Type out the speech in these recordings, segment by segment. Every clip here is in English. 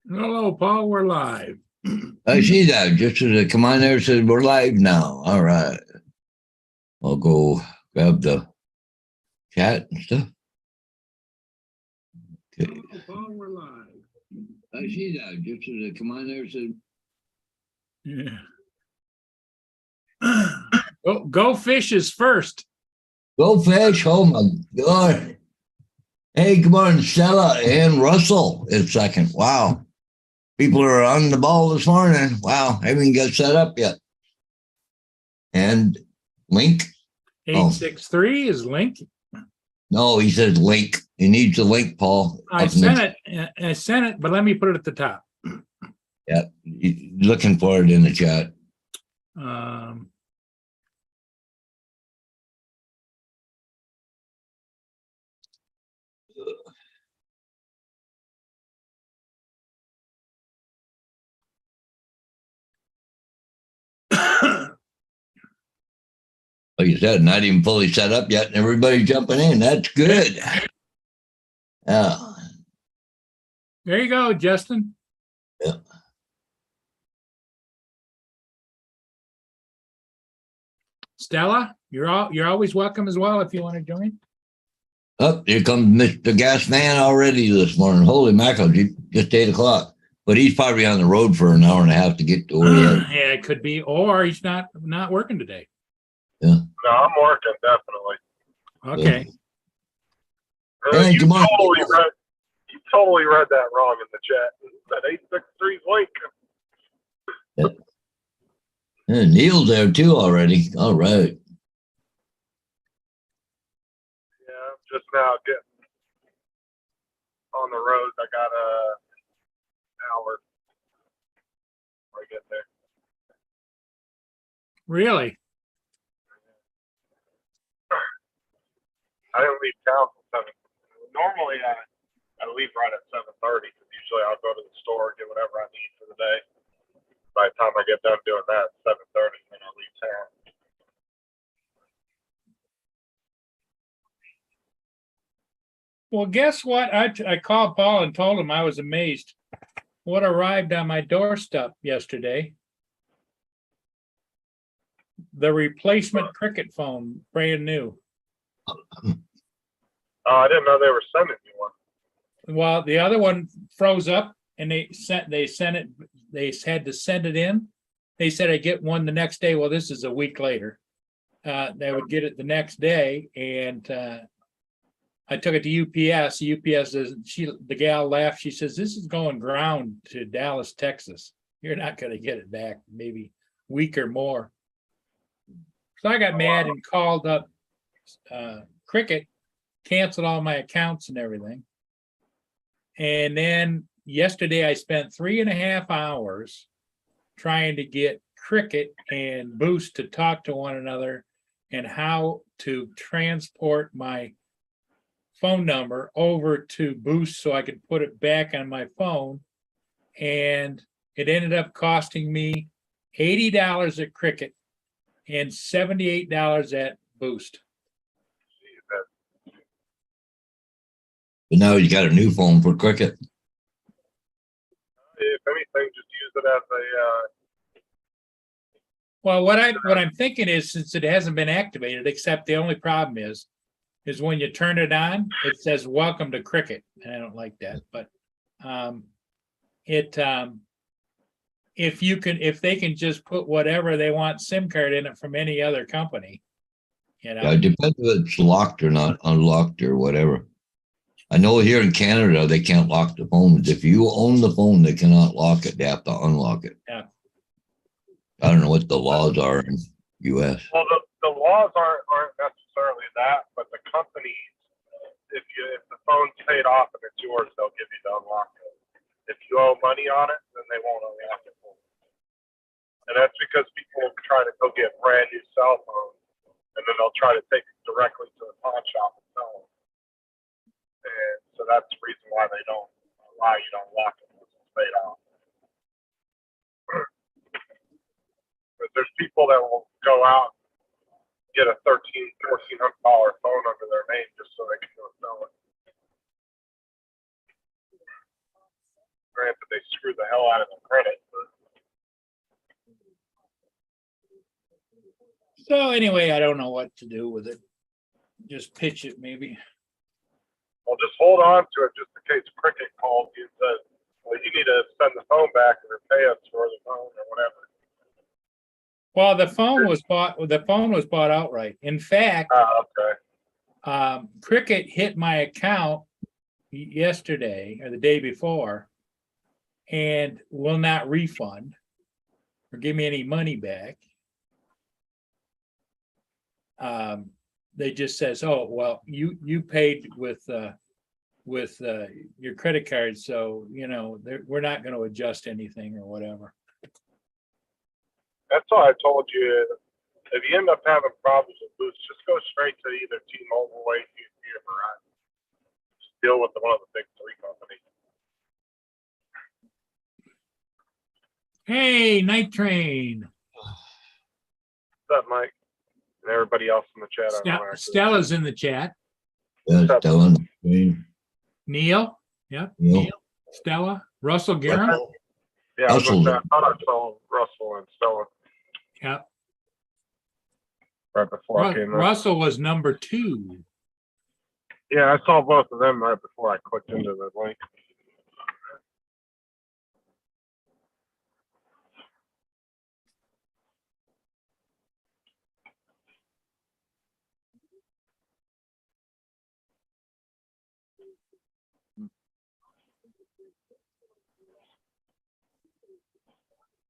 Hello, Paul. We're live. I see that. Just as it come on there, it says we're live now. All right. I'll go grab the chat and stuff. Okay. Hello, Paul. We're live. I see that. Just as it come on there, it says. Yeah. Go Fish is first. Go Fish. Oh my God. Hey, good morning, Stella and Russell is second. Wow. People are on the ball this morning. Wow. Haven't got set up yet. And Link. 863 is Link. No, he says link. He needs a link, Paul. I sent it, but let me put it at the top. Yeah, looking for it in the chat. Like you said, not even fully set up yet, and everybody's jumping in. That's good. Yeah. There you go, Justin. Yeah. Stella, you're always welcome as well if you want to join. Oh, here comes Mr. Gas Man already this morning. Holy mackerel, just 8 o'clock. But he's probably on the road for an hour and a half to get to where he is. Yeah, it could be, or he's not working today. Yeah. No, I'm working, definitely. Okay. Yeah. You totally read that wrong in the chat. That 863 link. Yeah, Neil's there too already. All right. Yeah, I'm just now getting on the road. I got an hour before I get there. Really? I didn't leave town till 7. Normally, I leave right at 7:30 because usually I'll go to the store, get whatever I need for the day. By the time I get done doing that, 7:30, then I leave town. Well, guess what? I called Paul and told him I was amazed what arrived on my doorstep yesterday. The replacement Cricket phone, brand new. I didn't know they were sending you one. Well, the other one froze up and they sent it, they had to send it in. They said I get one the next day. Well, this is a week later. They would get it the next day, and I took it to UPS. UPS the gal laughed. She says, "This is going ground to Dallas, Texas. You're not going to get it back, maybe a week or more." So I got mad and called up Cricket, canceled all my accounts and everything. And then yesterday I spent 3.5 hours trying to get Cricket and Boost to talk to one another and how to transport my phone number over to Boost so I could put it back on my phone. And it ended up costing me $80 at Cricket and $78 at Boost. But now he's got a new phone for Cricket. If anything, just use it as a. Well, what I'm thinking is, since it hasn't been activated, except the only problem is when you turn it on, it says "Welcome to Cricket," and I don't like that. But if they can just put whatever they want SIM card in it from any other company, you know. Yeah, it depends if it's locked or not, unlocked or whatever. I know here in Canada they can't lock the phones. If you own the phone, they cannot lock it. They have to unlock it. Yeah. I don't know what the laws are in U.S. Well, the laws aren't necessarily that, but the companies, if the phone's paid off and it's yours, they'll give you the unlock it. If you owe money on it, then they won't unlock it for you. And that's because people try to go get brand new cell phones, and then they'll try to take it directly to the pawn shop and sell them. And so that's the reason why they don't allow you to unlock it once it's paid off. But there's people that will go out and get a $1,400 phone under their name just so they can go sell it. Granted, they screw the hell out of the credit, but So anyway, I don't know what to do with it. Just pitch it maybe. well, just hold on to it just in case Cricket calls you and says, well, you need to send the phone back or pay us for the phone or whatever. Well, the phone was bought outright. In fact, Okay. Cricket hit my account yesterday or the day before and will not refund or give me any money back. They just says, oh, well, you paid with your credit card, so we're not going to adjust anything or whatever. That's all I told you. If you end up having problems with Boost, just go straight to either T-Mobile, AT&T, or Verizon. Just deal with one of the big three companies. Hey, Night Train. What's up, Mike? And everybody else in the chat. Stella's in the chat. Yeah, Dylan. Green. Neil. Yep. Neil. Stella. Russell Guerin. Yeah, I thought I saw Russell and Stella Yep. right before I came in. Russell was number 2. Yeah, I saw both of them right before I clicked into the link.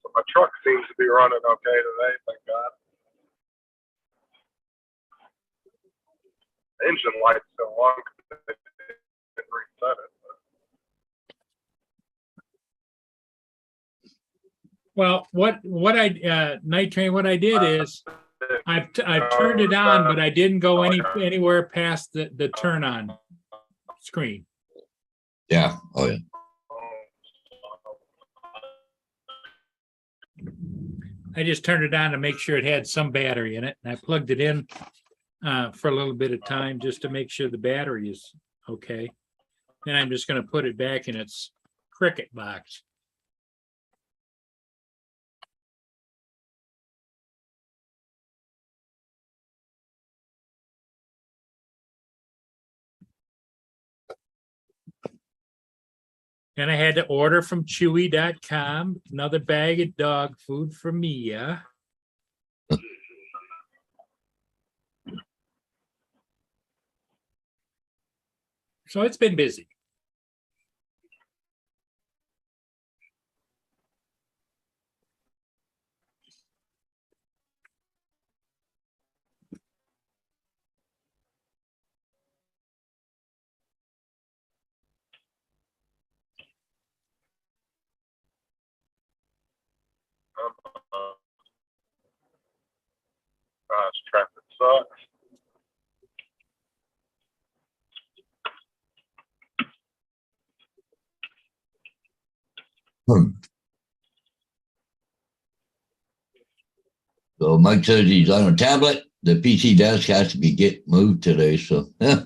So my truck seems to be running okay today, thank God. The engine light's still on because they didn't reset it. Well, what I Night Train, what I did is I've turned it on, but I didn't go anywhere past the turn on screen. Yeah. Oh, yeah. I just turned it on to make sure it had some battery in it, and I plugged it in for a little bit of time just to make sure the battery is okay. Then I'm just going to put it back in its Cricket box. And I had to order from Chewy.com another bag of dog food for Mia. So it's been busy. This traffic sucks. So Mike says he's on a tablet. The PC desk has to be moved today. So yeah,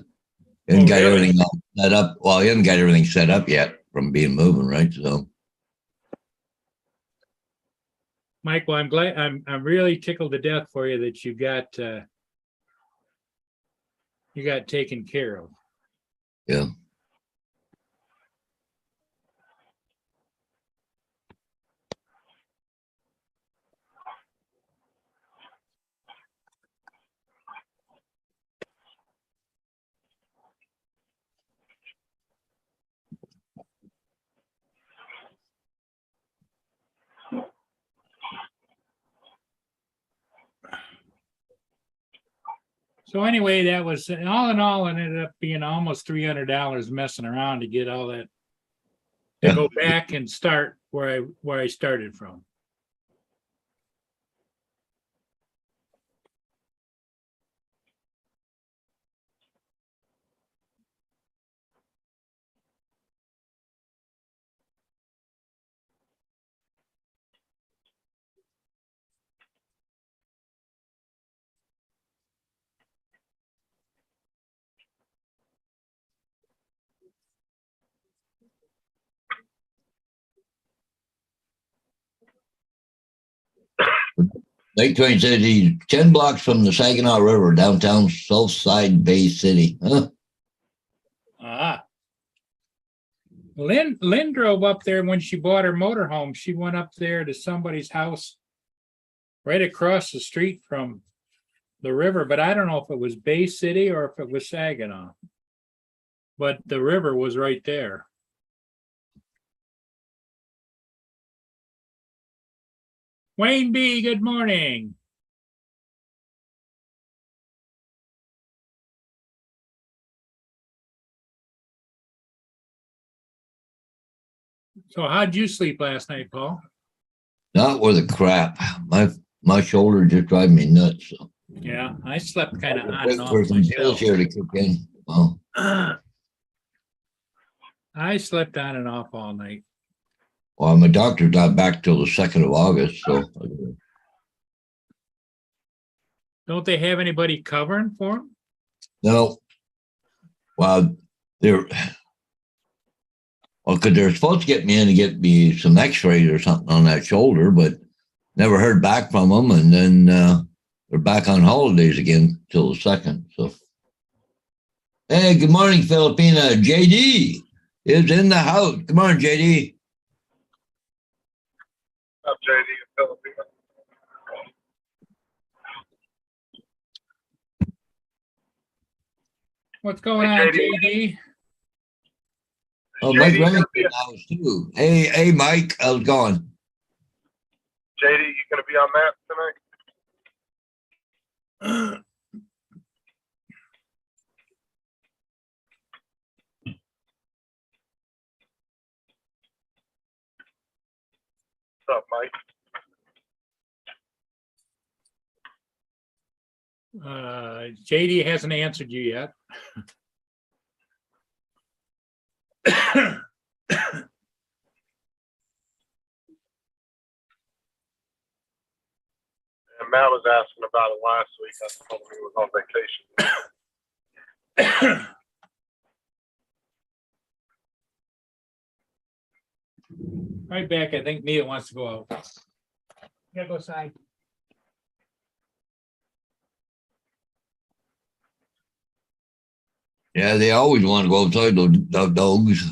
he hasn't got everything all set up. Well, he hasn't got everything set up yet from being moving, right? So Mike, well, I'm glad I'm really tickled to death for you that you got taken care of. yeah. So anyway, that was all in all, it ended up being almost $300 messing around to get all that to go back and start where I started from. Lake Twain says he's 10 blocks from the Saginaw River, downtown Southside Bay City. Huh? Ah. Lynn drove up there when she bought her motorhome. She went up there to somebody's house right across the street from the river, but I don't know if it was Bay City or if it was Saginaw. But the river was right there. Wayne B., good morning. So how'd you sleep last night, Paul? Not with a crap. My shoulder just drives me nuts. So. Yeah, I slept kind of on and Wait off for some myself. pills here to kick in. Well, I slept on and off all night. my doctor's not back till the 2nd of August. So Don't they have anybody covering for him? no. Well, because they're supposed to get me in to get me some x-rays or something on that shoulder, but never heard back from them. And then they're back on holidays again till the 2nd. So, hey, good morning, Filipina. JD is in the house. Good morning, JD. Up, JD in Filipino. What's going Hey, on, JD. JD? Oh, JD, Mike you gonna Remington be in the house too. Hey, Mike, how's it going? JD, you gonna be on that tonight? What's up, Mike? JD hasn't answered you yet. And Matt was asking about it last week. I told him he was on vacation. Right back. I think Mia wants to go out. Gotta go outside. Yeah, they always want to go outside the dogs.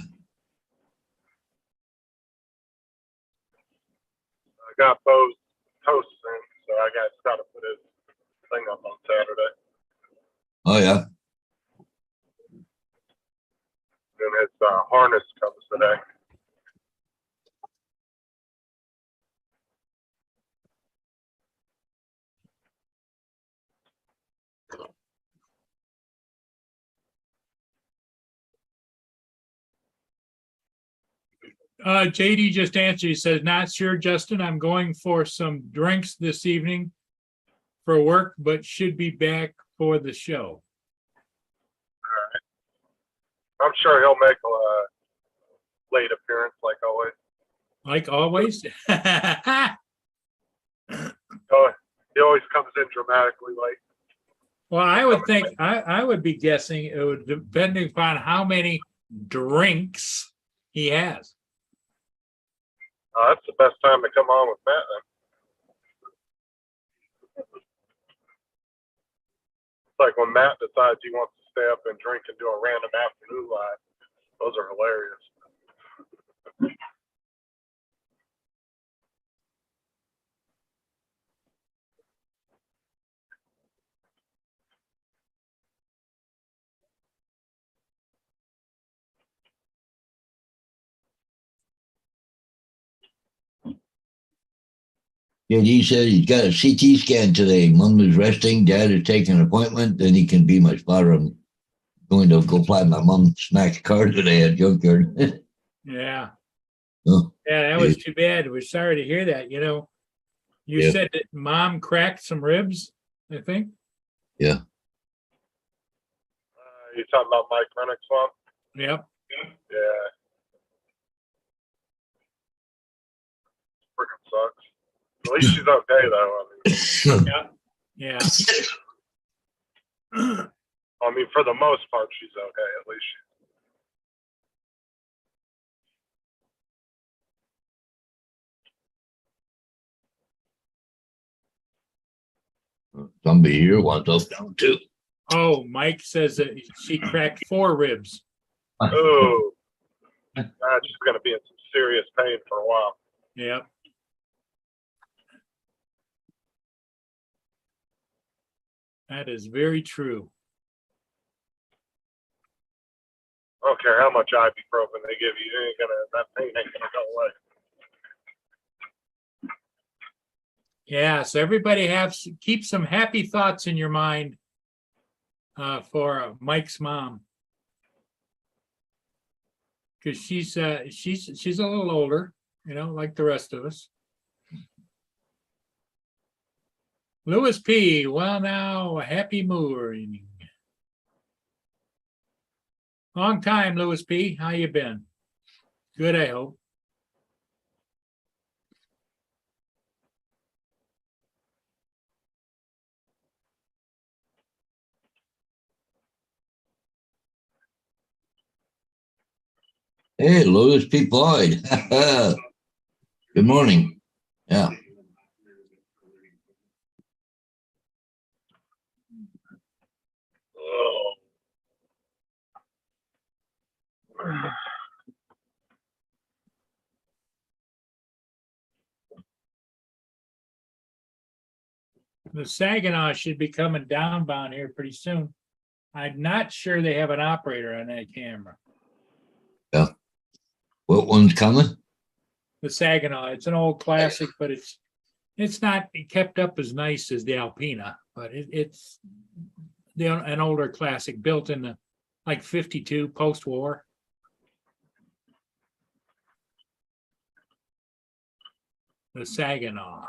I got Bo's toast in, so I got to put his thing up on Saturday. Oh yeah. Then his harness comes today. JD just answered. He says, not sure, Justin. I'm going for some drinks this evening for work, but should be back for the show. I'm sure he'll make a late appearance like always. Like always. Oh, he always comes in dramatically late. Well, I would think, I would be guessing it would, depending upon how many drinks he has. That's the best time to come on with Matt then. It's like when Matt decides he wants to stay up and drink and do a random afternoon live. Those are hilarious. Yeah, he said he's got a CT scan today. Mom is resting. Dad is taking an appointment. Then he can be my spotter. I'm going to go fly my mom smacked car today at Junkyard. Yeah. Oh, Yeah, that was too bad. We're sorry to hear that. You know, you Yeah. said that mom cracked some ribs, I think. yeah. You talking about Mike Rennick's one? Yep. Yeah. Freaking sucks. At least she's okay though. Yeah. I mean, for the most part, she's okay. At least Somebody here wants us down too. Oh, Mike says that she cracked 4 ribs. Oh, she's going to be in some serious pain for a while. Yep. That is very true. I don't care how much ibuprofen they give you, that pain ain't gonna go away. Yeah, so everybody keep some happy thoughts in your mind for Mike's mom. Because she's a little older, like the rest of us. Louis P. Well, now, happy morning. Long time, Louis P. How you been? Good, I hope. Hey, Louis P. Floyd. Good morning. Yeah. Oh. The Saginaw should be coming downbound here pretty soon. I'm not sure they have an operator on that camera. What one's coming? The Saginaw, it's an old classic, but it's not kept up as nice as the Alpina, but it's an older classic built in the like 52 post-war. The Saginaw.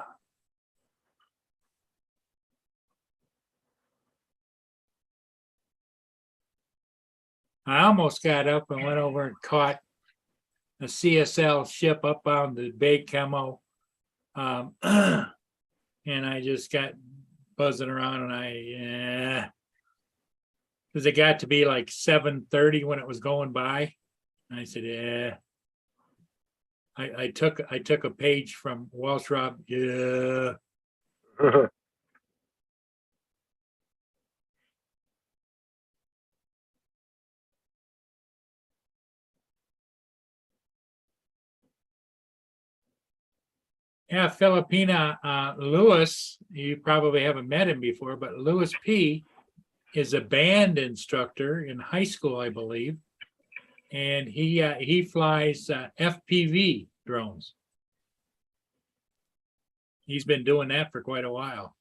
I almost got up and went over and caught a CSL ship up on the Bay Camo. And I just got buzzing around and because it got to be like 7:30 when it was going by. And I said, yeah. I took a page from Walsh Rob. Yeah. Yeah, Filipina, Louis, you probably haven't met him before, but Louis P. is a band instructor in high school, I believe. And he flies FPV drones. He's been doing that for quite a while.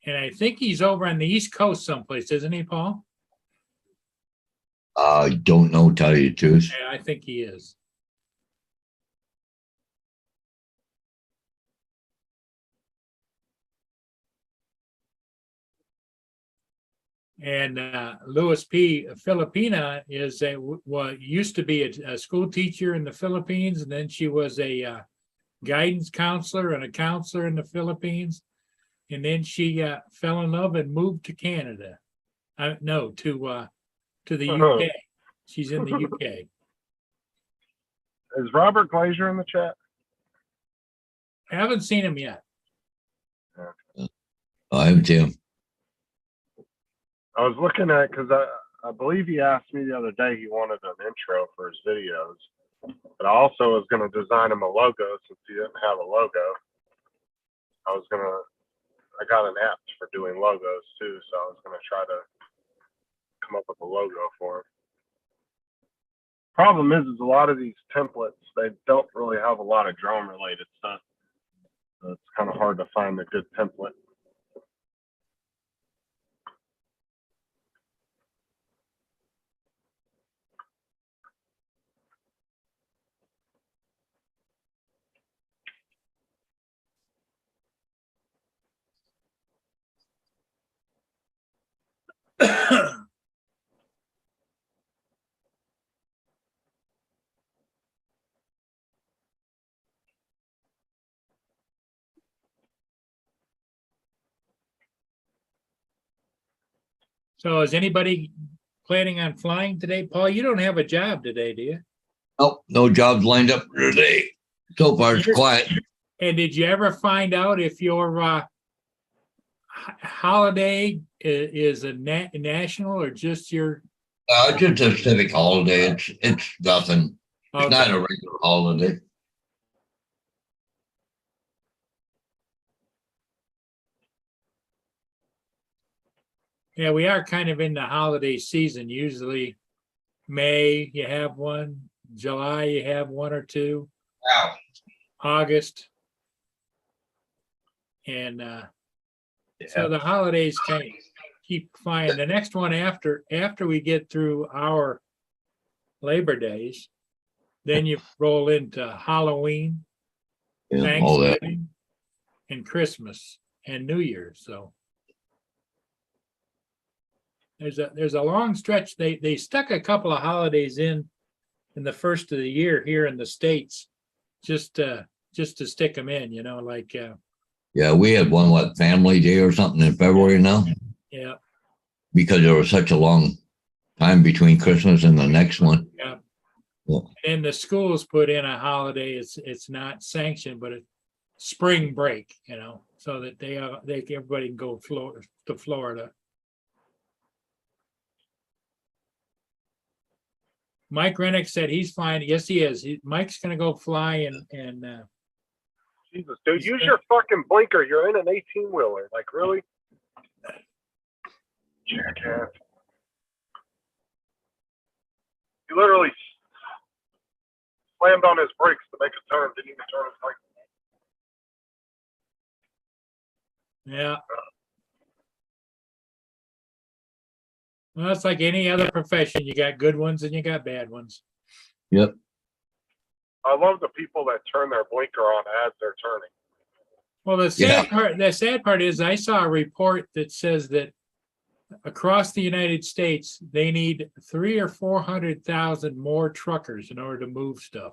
And I think he's over on the East Coast someplace, isn't he, Paul? I don't know, tell you the truth. Yeah, I think he is. And Louis P. Filipina is used to be a school teacher in the Philippines, and then she was a guidance counselor and a counselor in the Philippines, and then she fell in love and moved to Canada. No, to the UK. She's in the UK. Is Robert Glazier in the chat? I haven't seen him yet. I haven't seen him. I was looking at because I believe he asked me the other day he wanted an intro for his videos, but I also was going to design him a logo since he didn't have a logo. I got an app for doing logos too, so I was going to try to come up with a logo for him. Problem is a lot of these templates, they don't really have a lot of drone related stuff. So it's kind of hard to find a good template. So is anybody planning on flying today? Paul, you don't have a job today, do you? Nope, no jobs lined up for today. So far, it's You're- quiet. And did you ever find out if your holiday is a national or just your? It's just a civic holiday. It's nothing. It's not Okay. a regular holiday. Yeah, we are kind of in the holiday season. Usually May, you have one, July, you have one or two, Wow. August. And so the holidays kind of keep flying. The next one after we get through our Labor Days, then you roll into Halloween, Yeah, all that. Thanksgiving, and Christmas and New Year's. So there's a long stretch. They stuck a couple of holidays in the first of the year here in the States, just to stick them in, like Yeah, we had one, what, Family Day or something in February now, yeah, because there was such a long time between Christmas and the next one. yeah. Yeah. And the schools put in a holiday. It's not sanctioned, but it's spring break, so that everybody can go to Florida. Mike Rennick said he's flying. Yes, he is. Mike's gonna go fly and Jesus, dude, use your fucking blinker. You're in an 18-wheeler. Like, really? Jackass. He literally slammed on his brakes to make a turn. Didn't even turn his bike. yeah. Well, it's like any other profession. You got good ones and you got bad ones. Yep. I love the people that turn their blinker on as they're turning. Well, the sad part is I saw a report that says that across the United States, they need 300,000 or 400,000 more truckers in order to move stuff.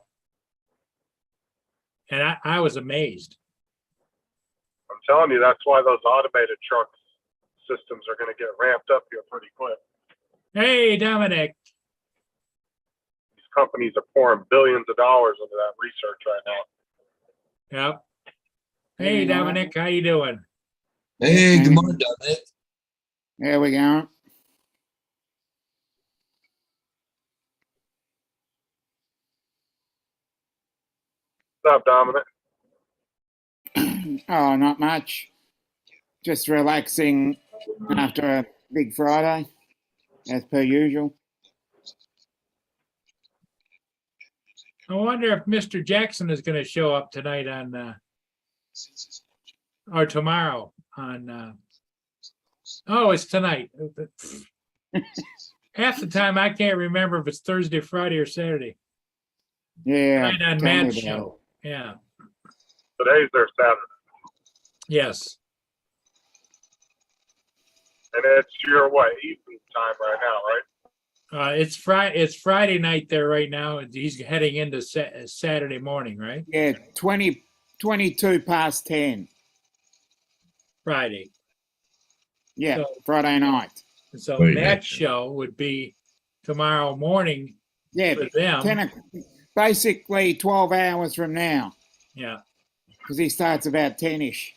And I was amazed. I'm telling you, that's why those automated truck systems are going to get ramped up here pretty quick. Hey, Dominic. These companies are pouring billions of dollars into that research right now. Yep. Hey, Dominic, how you doing? Hey, good morning, Dominic. There we go. What's up, Dominic? Oh, not much. Just relaxing after a big Friday, as per usual. I wonder if Mr. Jackson is going to show up tonight or tomorrow on, oh, it's tonight. Half the time I can't remember if it's Thursday, Friday, or Saturday. Yeah. Tonight on tell me Matt's about show. Yeah. Today's their Saturday. Yes. And it's your, what, evening time right now, right? It's Friday night there right now. And he's heading into Saturday morning, right? it. Yeah, 22 past 10. Friday. Yeah, So- Friday night. So Friday Matt's night. show would be tomorrow morning Yeah, for them. 10, basically 12 hours from now, Yeah. because he starts about 10-ish.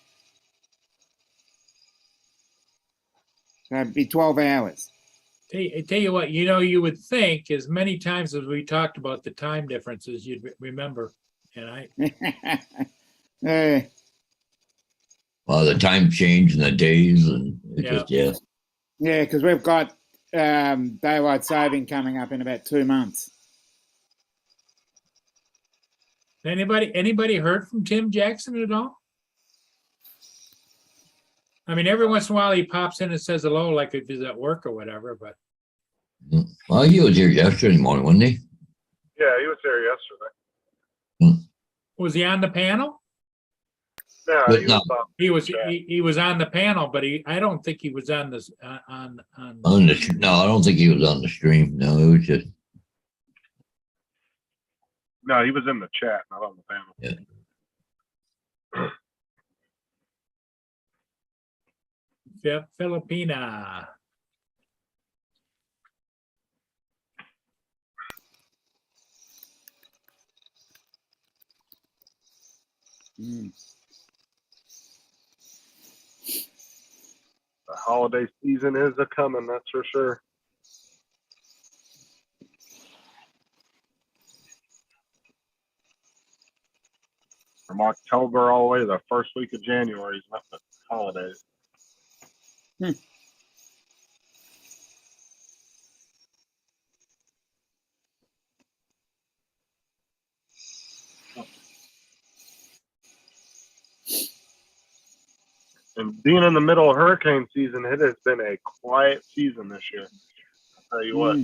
So it'd be 12 hours. I tell you what, you would think as many times as we talked about the time differences, you'd remember. And Uh, Well, the time change and the days and it Yeah. just, yeah. yeah, because we've got daylight saving coming up in about 2 months. anybody heard from Tim Jackson at all? I mean, every once in a while he pops in and says hello, like if he's at work or whatever, but Well, he was here yesterday morning, wasn't he? Yeah, he was there yesterday. was he on the panel? Yeah, But he no. was He was, Yeah. he was on the panel, but I don't think he was on this, on. No, I don't think he was on the stream. No, it was just, No, he was in the chat, not on the panel. Yeah. Filipina. Mm. The holiday season is a coming, that's for sure. From October all the way to the first week of January is not the holidays. And being in the middle of hurricane season, it has been a quiet season this year. I'll tell you what,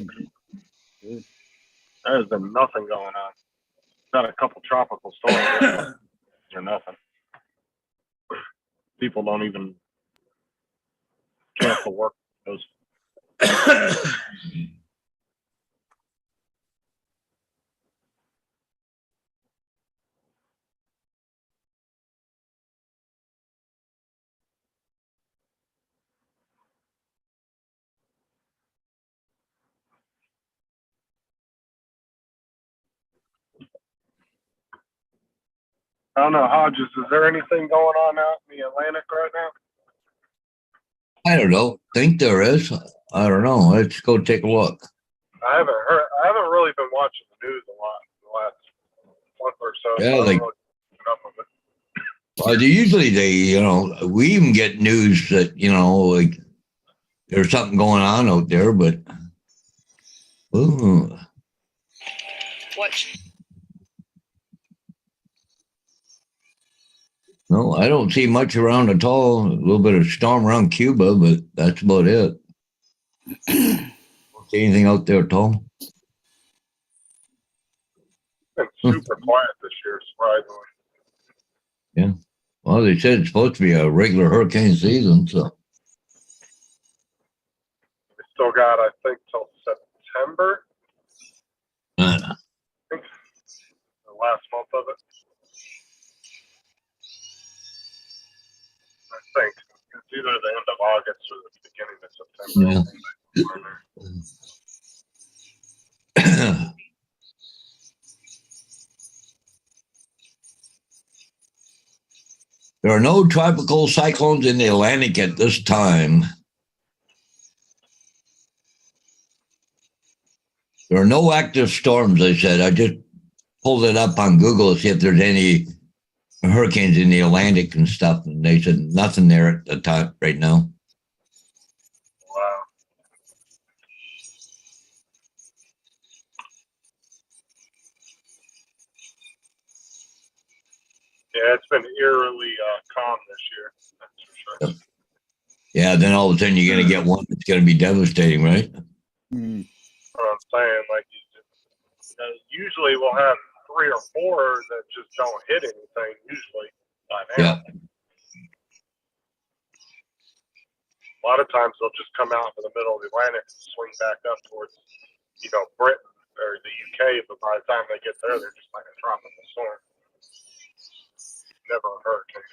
Good. there has been nothing going on. Got a couple tropical storms or nothing. People don't even cancel work. Those I don't know, Hodges, is there anything going on out in the Atlantic right now? I don't know. Think there is. I don't know. Let's go take a look. I haven't really been watching the news a lot in the last month or so. Yeah, So I like- don't really keep up with it. Usually we even get news that, like there's something going on out there, but ooh, Watch. no, I don't see much around at all. A little bit of storm around Cuba, but that's about it. Don't see anything out there at all. It's been super quiet this year, surprisingly. Well, they said it's supposed to be a regular hurricane season, so We still got, I think, till September, uh, the last month of it. I think it's either the end of August or the beginning of September. there are no tropical cyclones in the Atlantic at this time. There are no active storms, they said. I just pulled it up on Google to see if there's any hurricanes in the Atlantic and stuff, and they said nothing there at the time right now. Wow. Yeah, it's been eerily calm this year. That's for sure. Yeah, then all of a sudden you're going to get one that's going to be devastating, right? Mm. What I'm saying, like, usually we'll have 3 or 4 that just don't hit anything. Usually, by now. Yeah. A lot of times they'll just come out in the middle of the Atlantic and swing back up towards, Britain or the UK. But by the time they get there, they're just like a tropical storm. Never a hurricane.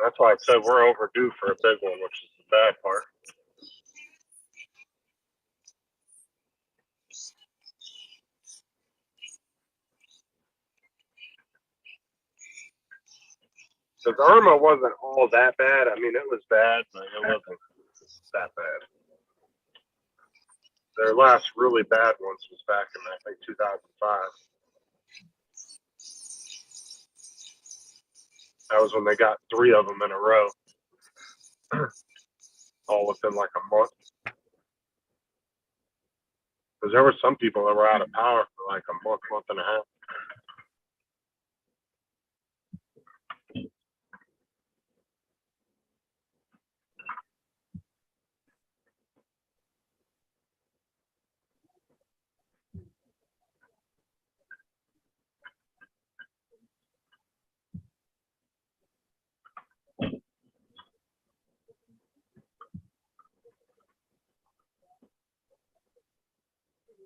That's why I said we're overdue for a big one, which is the bad part. Because Irma wasn't all that bad. I mean, it was bad, but it wasn't that bad. Their last really bad ones was back in, I think, 2005. That was when they got 3 of them in a row, all within like a month. Because there were some people that were out of power for like a month and a half.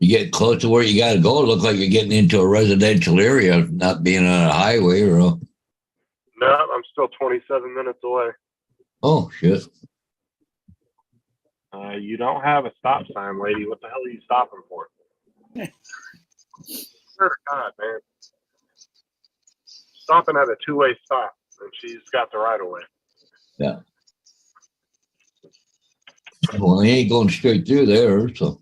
You get close to where you got to go. It looks like you're getting into a residential area, not being on a highway or a, No, I'm still 27 minutes away. oh, shit. You don't have a stop sign, lady. What the hell are you stopping for? Swear to God, man. Stopping at a two-way stop, and she's got the right of way. Yeah. Well, he ain't going straight through there, so.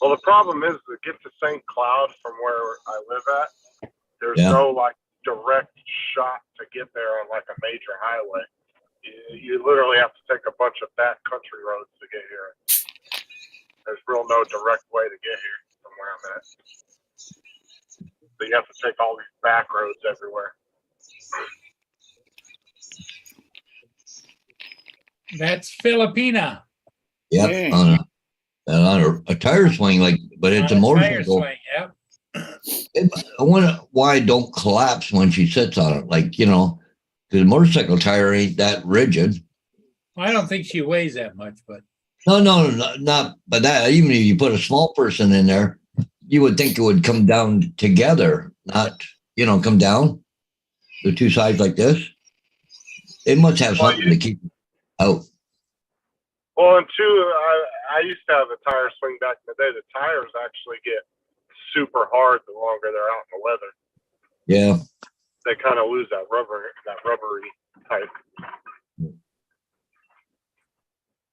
Well, the problem is to get to St. Cloud from where I live at, there's Yeah. no like direct shot to get there on like a major highway. You literally have to take a bunch of back country roads to get here. There's real no direct way to get here from where I'm at. So you have to take all these back roads everywhere. That's Filipina. Yep. Yeah. On a tire swing, like, but it's On a tire motorcycle. swing, yep. I wonder why it don't collapse when she sits on it. Like, you know, because a motorcycle tire ain't that rigid. I don't think she weighs that much, but No, not but that. Even if you put a small person in there, you would think it would come down together, not, you know, come down the two sides like this. It must have Well, something to keep it out. Well, and two, I used to have a tire swing back in the day. The tires actually get super hard the longer they're out in the weather. Yeah. They kind of lose that rubbery type.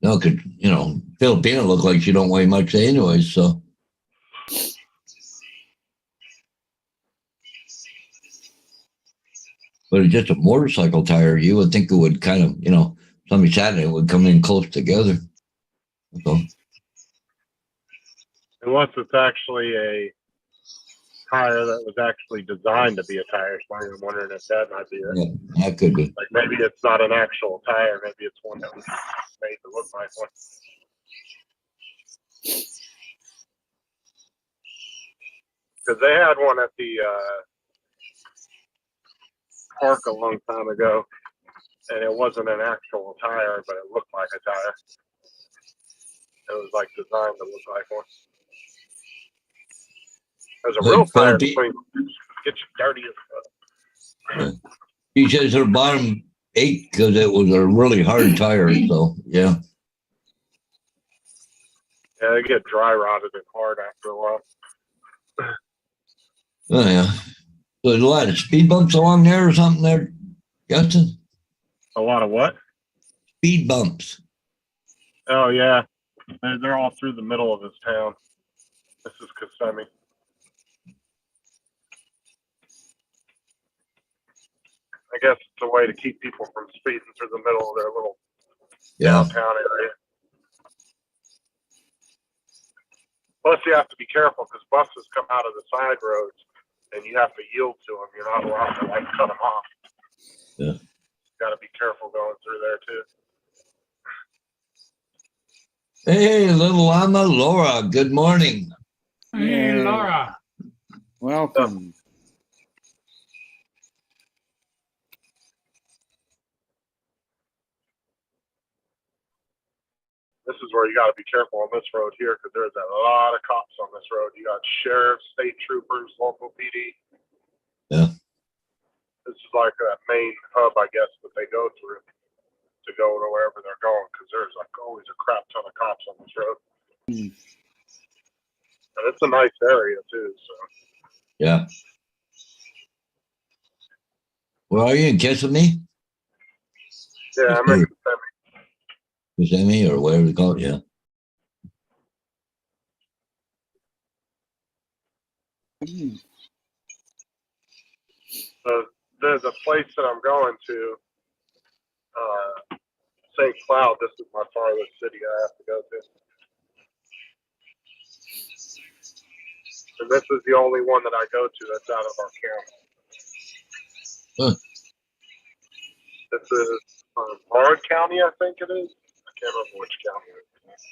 No, because, you know, Filipina look like she don't weigh much anyway, so. But it's just a motorcycle tire. You would think it would kind of, you know, somebody sat in it would come in close together. So, Unless it's actually a tire that was actually designed to be a tire swing. I'm wondering if that might be it. yeah, that could be. Like maybe it's not an actual tire. Maybe it's one that was made to look like one. Because they had one at the park a long time ago, and it wasn't an actual tire, but it looked like a tire. It was like designed to look like one. There's a Good real tire Philippi- swing. Get you dirty as fuck. She says her bottom ached because it was a really hard tire. So, yeah. Yeah, they get dry rotted and hard after a while. Oh, yeah. So there's a lot of speed bumps along there or something there, Justin? A lot of what? Speed bumps. Oh yeah, they're all through the middle of this town. This is Kissimmee. I guess it's a way to keep people from speeding through the middle of their little Yeah. downtown area. Plus, you have to be careful because buses come out of the side roads, and you have to yield to them. You're not allowed to like cut them off. Yeah. Got to be careful going through there too. Hey, little llama Laura, good morning. Hey, Yeah. Laura. Welcome. This is where you got to be careful on this road here because there's a lot of cops on this road. You got sheriffs, state troopers, local PD. Yeah. This is like a main hub, I guess, that they go through to go to wherever they're going because there's like always a crap ton of cops on this road. Mm. And it's a nice area too. So Yeah. Where are you in Kissimmee? yeah, I'm in Kissimmee. Kissimmee or whatever they call it, yeah. Mm. The place that I'm going to, St. Cloud. This is my farthest city I have to go to. And this is the only one that I go to that's out of our county. Huh. This is Broward County, I think it is. I can't remember which county it is.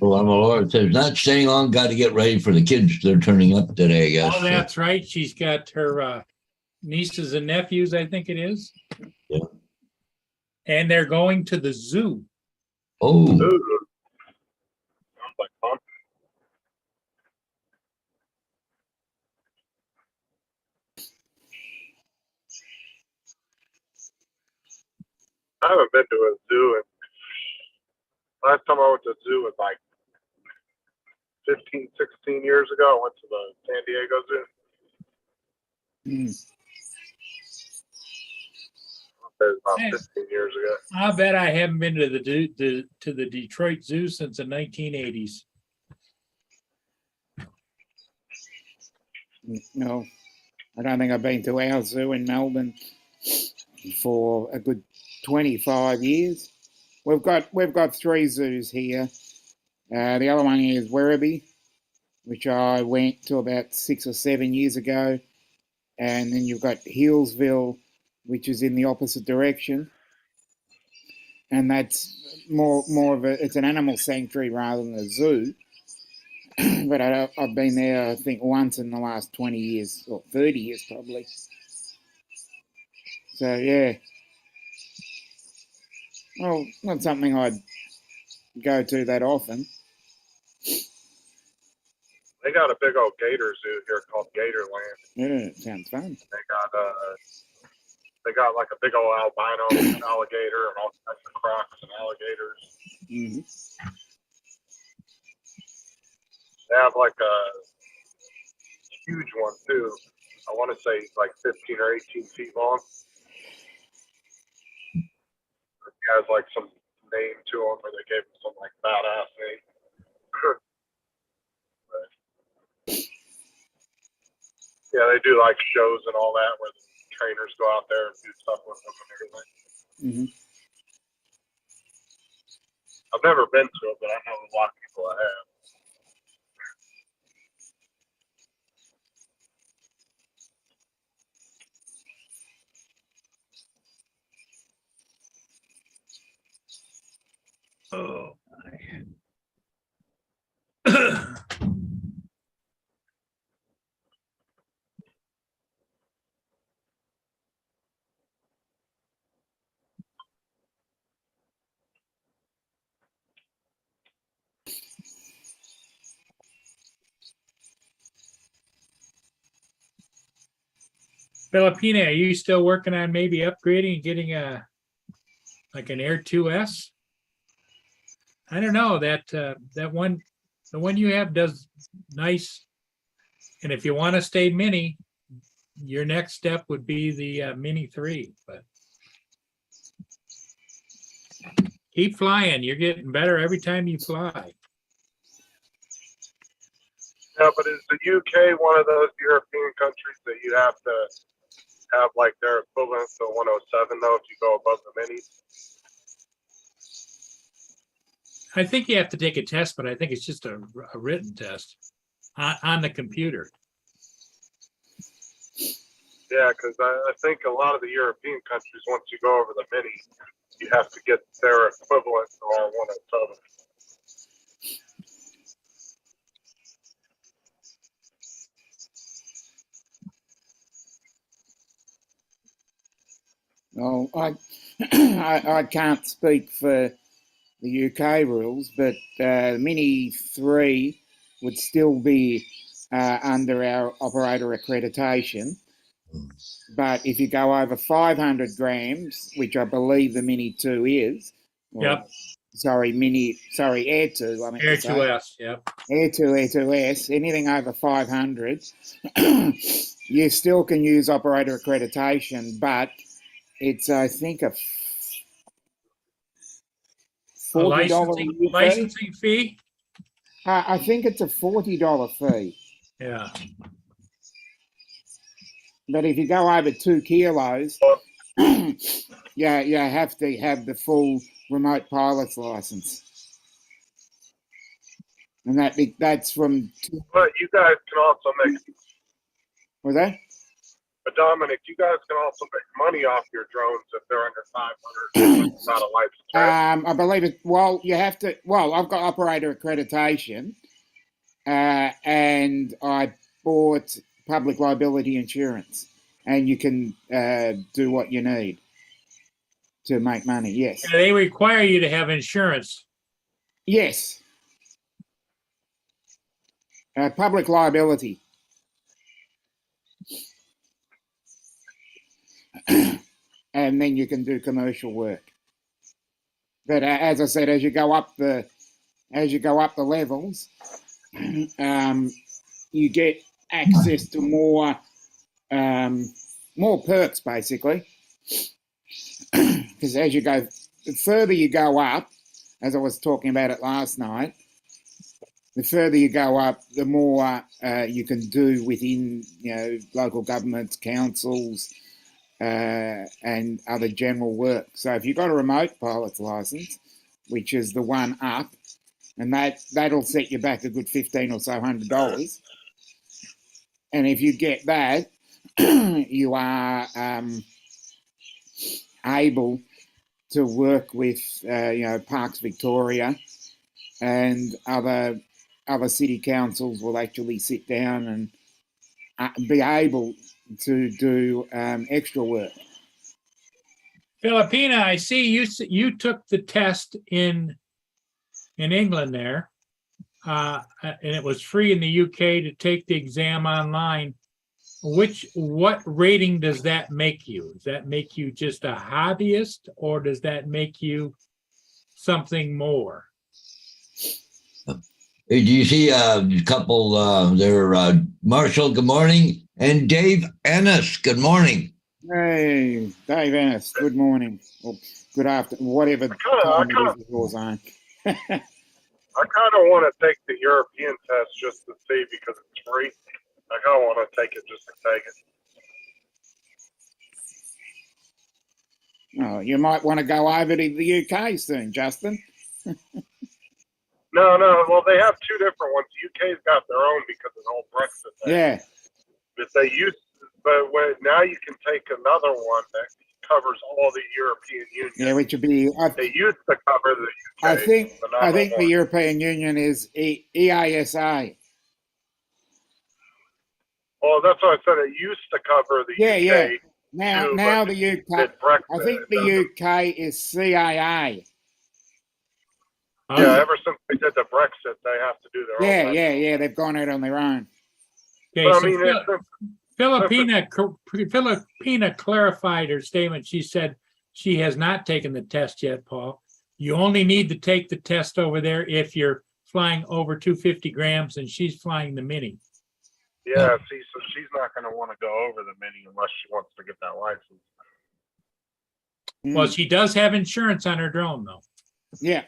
Well, my Lord says, not staying long, got to get ready for the kids. They're turning up today, I guess. Oh, that's right. She's got her nieces and nephews, I think it is. Yeah. And they're going to the zoo. Oh, Ooh. Sounds like fun. I haven't been to a zoo, and last time I went to a zoo was like 15, 16 years ago. I went to the San Diego Zoo. Mm. It was about Yeah. 15 years ago. I bet I haven't been to the Detroit Zoo since the 1980s. No, I don't think I've been to our zoo in Melbourne for a good 25 years. We've got 3 zoos here. The other one is Werribee, which I went to about 6 or 7 years ago, and then you've got Healesville, which is in the opposite direction, and that's more of a, it's an animal sanctuary rather than a zoo. But I've been there, I think, once in the last 20 years or 30 years probably. So yeah, well, not something I'd go to that often. They got a big old gator zoo here called Gatorland. Yeah, it sounds fun. They got like a big old albino alligator and all kinds of crocs and alligators. Mm-hmm. They have like a huge one too. I want to say like 15 or 18 feet long. It has like some name to them, or they gave him some like badass name. But, yeah, they do like shows and all that where the trainers go out there and do stuff with them and everything. Mm-hmm. I've never been to it, but I know a lot of people that have. Oh. Filipina, are you still working on maybe upgrading and getting like an Air 2S? I don't know, that one, the one you have does nice. And if you want to stay mini, your next step would be the Mini 3, but keep flying. You're getting better every time you fly. Yeah, but is the UK one of those European countries that you have to have like their equivalent to 107 though if you go above the minis? I think you have to take a test, but I think it's just a written test on the computer. Yeah, because I think a lot of the European countries, once you go over the mini, you have to get their equivalent to our 107. Well, I can't speak for the UK rules, but Mini 3 would still be under our operator accreditation. But if you go over 500 grams, which I believe the Mini 2 is, Yep. Sorry, Air 2. I mean, Air 2S, yep. Air 2, Air 2S, anything over 500, you still can use operator accreditation, but it's, I think, a A $40 licensing fee? I think it's a $40 fee. Yeah. But if you go over 2 kilos, yeah, you have to have the full remote pilot's license. And that's from... But you guys can also make Was that? But Dominic, you guys can also make money off your drones if they're under 500 without a license, right? I believe it. Well, you have to. Well, I've got operator accreditation, and I bought public liability insurance, and you can do what you need to make money. Yes, They require you to have insurance. yes. Public liability. And then you can do commercial work. But as I said, as you go up the levels, you get access to more perks, basically. Because as you go, the further you go up, as I was talking about it last night, the further you go up, the more you can do within, local governments, councils, and other general work. So if you've got a remote pilot's license, which is the one up, and that'll set you back a good $1,500 or so. And if you get that, you are able to work with Parks Victoria, and other city councils will actually sit down and be able to do extra work. Filipina, I see you took the test in England there, and it was free in the UK to take the exam online. What rating does that make you? Does that make you just a hobbyist, or does that make you something more? Hey, do you see a couple there? Marshall, good morning, and Dave Ennis, good morning. Hey, Dave Ennis, good morning. Or good afternoon, whatever time it is in your zone. I kind of want to take the European test just to see because it's free. I kind of want to take it just to take it. Oh, you might want to go over to the UK soon, Justin. No. Well, they have two different ones. The UK's got their own because of the whole Brexit thing. Yeah. But now you can take another one that covers all the European Union. Yeah, which would be. They used to cover the UK. I think the one. European Union is EASA. Well, that's what I said. It used to cover the UK. Yeah. Now but the UK. Brexit, I think the UK is CAA. Yeah, ever since they did the Brexit, they have to do their own. Yeah. They've gone out on their own. Okay, But, so I mean, Filipina clarified her statement. She said she has not taken the test yet, Paul. You only need to take the test over there if you're flying over 250 grams, and she's flying the Mini. Yeah, see, so she's not going to want to go over the Mini unless she wants to get that license. Well, she does have insurance on her drone, though. Yeah.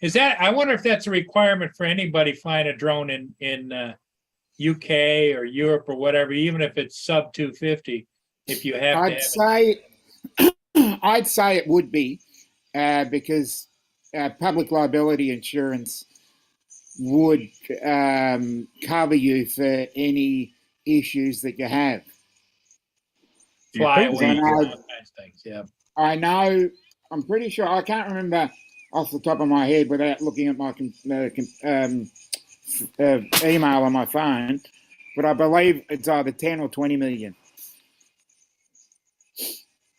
I wonder if that's a requirement for anybody flying a drone in UK or Europe or whatever, even if it's sub 250, if you have I'd say it would be because public liability insurance would cover you for any issues that you have. fly Yeah, away, I know. all kinds of things, yeah. I know, I'm pretty sure, I can't remember off the top of my head without looking at my email on my phone, but I believe it's either 10 or 20 million.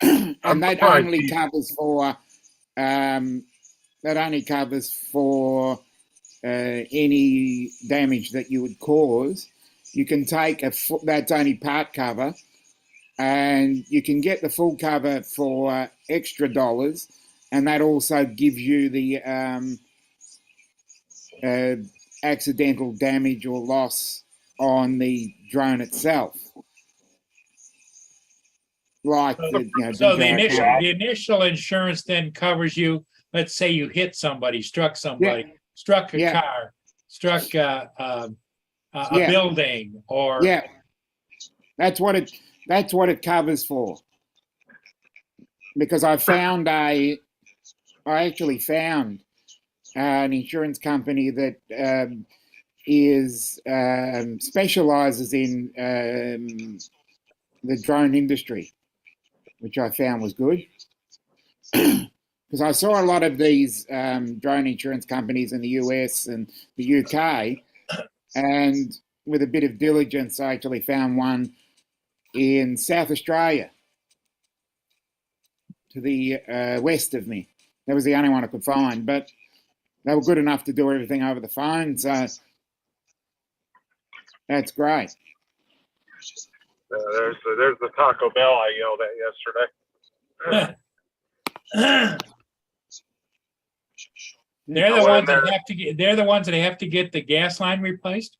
And that only covers for any damage that you would cause. You can take that's only part cover, and you can get the full cover for extra dollars, and that also gives you the accidental damage or loss on the drone itself. Like the initial insurance then covers you. Let's say you hit somebody, struck somebody, struck a car, struck a building, or that's what it covers for. Because I actually found an insurance company that is specializes in the drone industry, which I found was good. Because I saw a lot of these drone insurance companies in the US and the UK, and with a bit of diligence, I actually found one in South Australia, to the west of me. That was the only one I could find, but they were good enough to do everything over the phone, so that's great. There's the Taco Bell I yelled at yesterday. They're I the went ones in there. that have to get, they're the ones that have to get the gas line replaced?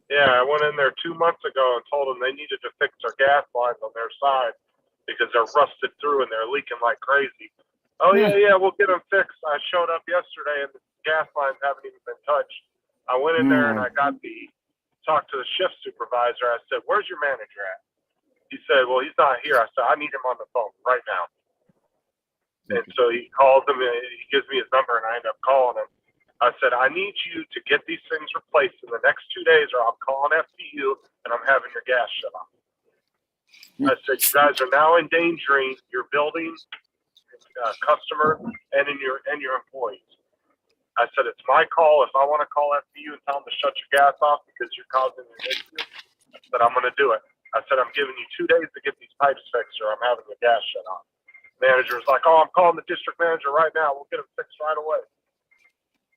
Yeah, I went in there 2 months ago and told them they needed to fix their gas lines on their side because they're rusted through and they're leaking like crazy. Oh yeah, we'll get them fixed. I showed up yesterday and the gas lines haven't even been touched. I went in there and I talked to the shift supervisor. I said, "Where's your manager at?" He said, "Well, he's not here." I said, "I need him on the phone right now." And so he calls him and he gives me his number and I end up calling him. I said, "I need you to get these things replaced in the next 2 days or I'm calling FPU and I'm having your gas shut off." I said, "You guys are now endangering your building, customer, and your employees." I said, "It's my call. If I want to call FPU and tell them to shut your gas off because you're causing an issue, I said, I'm going to do it." I said, "I'm giving you 2 days to get these pipes fixed or I'm having the gas shut off." Manager was like, "Oh, I'm calling the district manager right now. We'll get them fixed right away."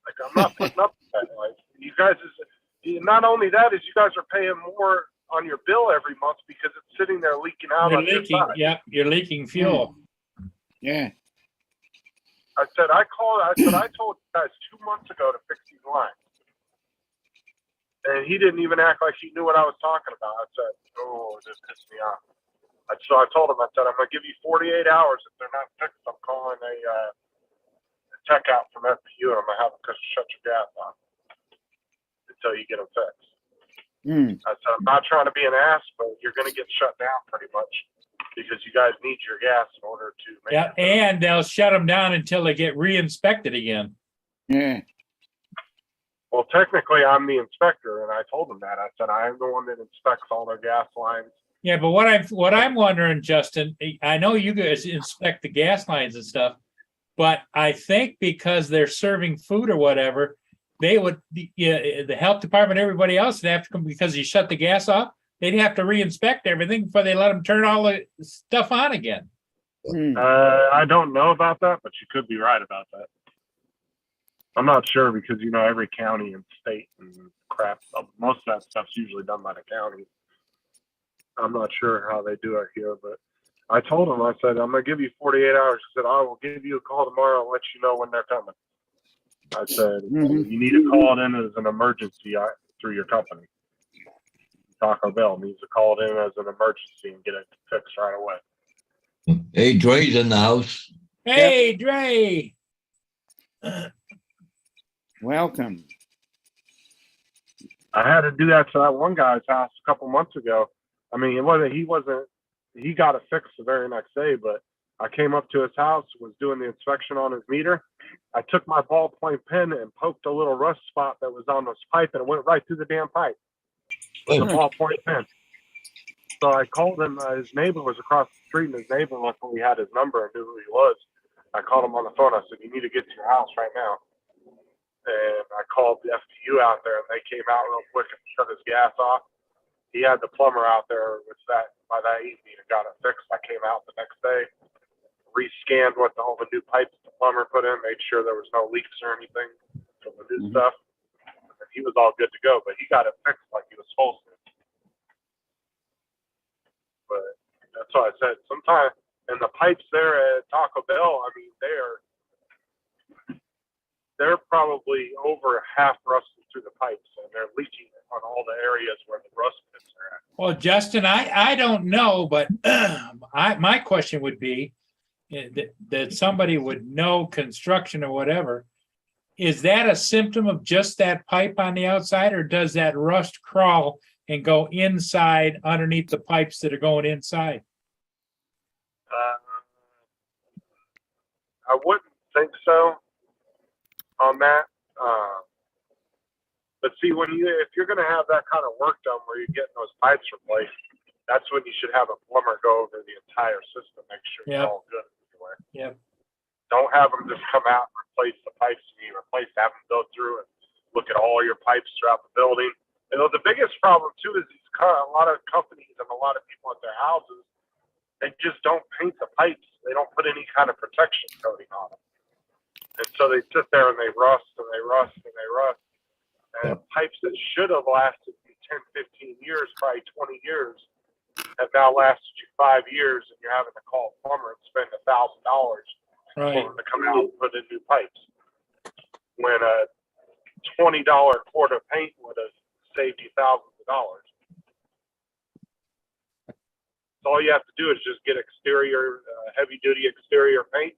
Like, I'm not putting up with that. Like, you guys not only that is you guys are paying more on your bill every month because it's sitting there leaking out You're on your leaking, side. yep, you're leaking fuel. Yeah. I said, I told you guys 2 months ago to fix these lines. And he didn't even act like he knew what I was talking about. I said, "Oh, this pissed me off." So I told him, I said, "I'm going to give you 48 hours. If they're not fixed, I'm calling a tech out from FPU and I'm going to have them shut your gas off until you get them fixed." I said, "I'm not trying to be an ass, but you're going to get shut down pretty much because you guys need your gas in order to make Yeah, it." and they'll shut them down until they get re-inspected again. Yeah. Well, technically, I'm the inspector, and I told them that. I said, "I am the one that inspects all their gas lines." Yeah, but what I'm wondering, Justin, I know you guys inspect the gas lines and stuff, but I think because they're serving food or whatever, they would, the health department, everybody else would have to come because you shut the gas off. They'd have to re-inspect everything before they let them turn all the stuff on again. I don't know about that, but you could be right about that. I'm not sure because, every county and state and crap, most of that stuff's usually done by the county. I'm not sure how they do it here, but I told him, I said, "I'm going to give you 48 hours. He said, "I will give you a call tomorrow and let you know when they're coming." I said, "You need to call it in as an emergency through your company. Taco Bell needs to call it in as an emergency and get it fixed right away." Hey, Dre's in the house. Hey, Dre. Welcome. I had to do that to that one guy's house a couple months ago. I mean, he got it fixed the very next day, but I came up to his house, was doing the inspection on his meter. I took my ballpoint pen and poked a little rust spot that was on this pipe, and it went right through the damn pipe with a ballpoint pen. So I called him. His neighbor was across the street, and his neighbor luckily had his number and knew who he was. I called him on the phone. I said, "You need to get to your house right now." And I called the FPU out there, and they came out real quick and shut his gas off. He had the plumber out there by that evening and got it fixed. I came out the next day, rescanned all the new pipes the plumber put in, made sure there was no leaks or anything from the new stuff. And he was all good to go, but he got it fixed like he was supposed to. But that's why I said sometimes, and the pipes there at Taco Bell, I mean, they're probably over half rusted through the pipes, and they're leaking on all the areas where the rust pits are at. Well, Justin, I don't know, but my question would be that somebody would know construction or whatever. Is that a symptom of just that pipe on the outside, or does that rust crawl and go inside underneath the pipes that are going inside? I wouldn't think so on that. But see, if you're going to have that kind of work done where you're getting those pipes replaced, that's when you should have a plumber go over the entire system, make sure Yep. it's all good everywhere. Yep. Don't have them just come out and replace the pipes you need replaced. Have them go through and look at all your pipes throughout the building. And the biggest problem too is a lot of companies and a lot of people at their houses, they just don't paint the pipes. They don't put any kind of protection coating on them. And so they sit there and they rust and they rust and they rust. And pipes that should have lasted you 10, 15 years, probably 20 years, have now lasted you 5 years, and you're having to call a plumber and spend $1,000 Right. for them to come out and put in new pipes. When a $20 quart of paint would have saved you thousands of dollars. So all you have to do is just get exterior, heavy-duty exterior paint,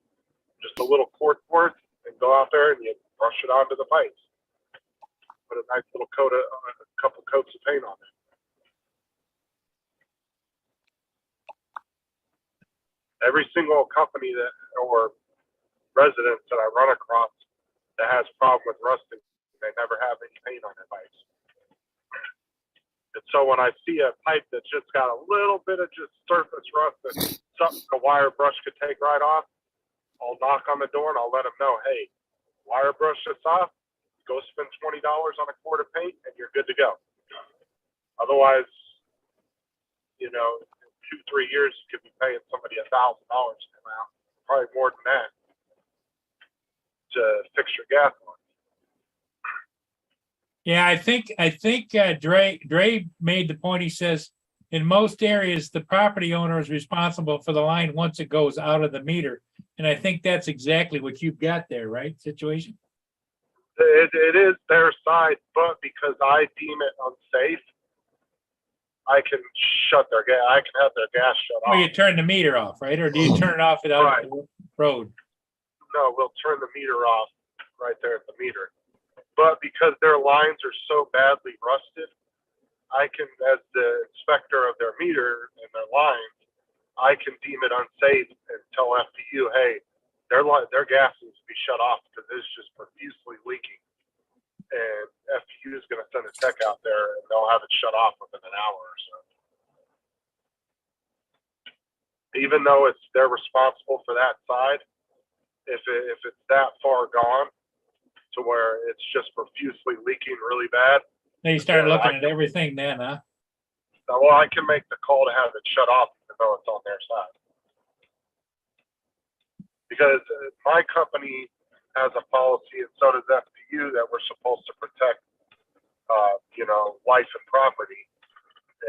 just a little quart worth, and go out there and you brush it onto the pipes. Put a nice little coat of, a couple coats of paint on it. Every single company that or residence that I run across that has a problem with rusting, they never have any paint on their pipes. And so when I see a pipe that's just got a little bit of just surface rust and something a wire brush could take right off, I'll knock on the door and I'll let them know, hey, wire brush this off, go spend $20 on a quart of paint and you're good to go. Otherwise, in 2-3 years, you could be paying somebody $1,000 to come out, probably more than that, to fix your gas line. Yeah, I think Dre made the point. He says in most areas, the property owner is responsible for the line once it goes out of the meter. And I think that's exactly what you've got there, right? Situation. It is their side, but because I deem it unsafe, I can shut their gas. I can have their gas shut Oh, you off. turn the meter off, right? Or do you turn it off without Right. the road? No, we'll turn the meter off right there at the meter. But because their lines are so badly rusted, I can, as the inspector of their meter and their lines, I can deem it unsafe and tell FPU, hey, their gas needs to be shut off because it's just profusely leaking. And FPU is going to send a tech out there and they'll have it shut off within an hour or so. Even though they're responsible for that side, if it's that far gone to where it's just profusely leaking really bad, Then you start Yeah, looking at everything then, huh? well, I can make the call to have it shut off even though it's on their side. Because my company has a policy, and so does FPU, that we're supposed to protect, life and property.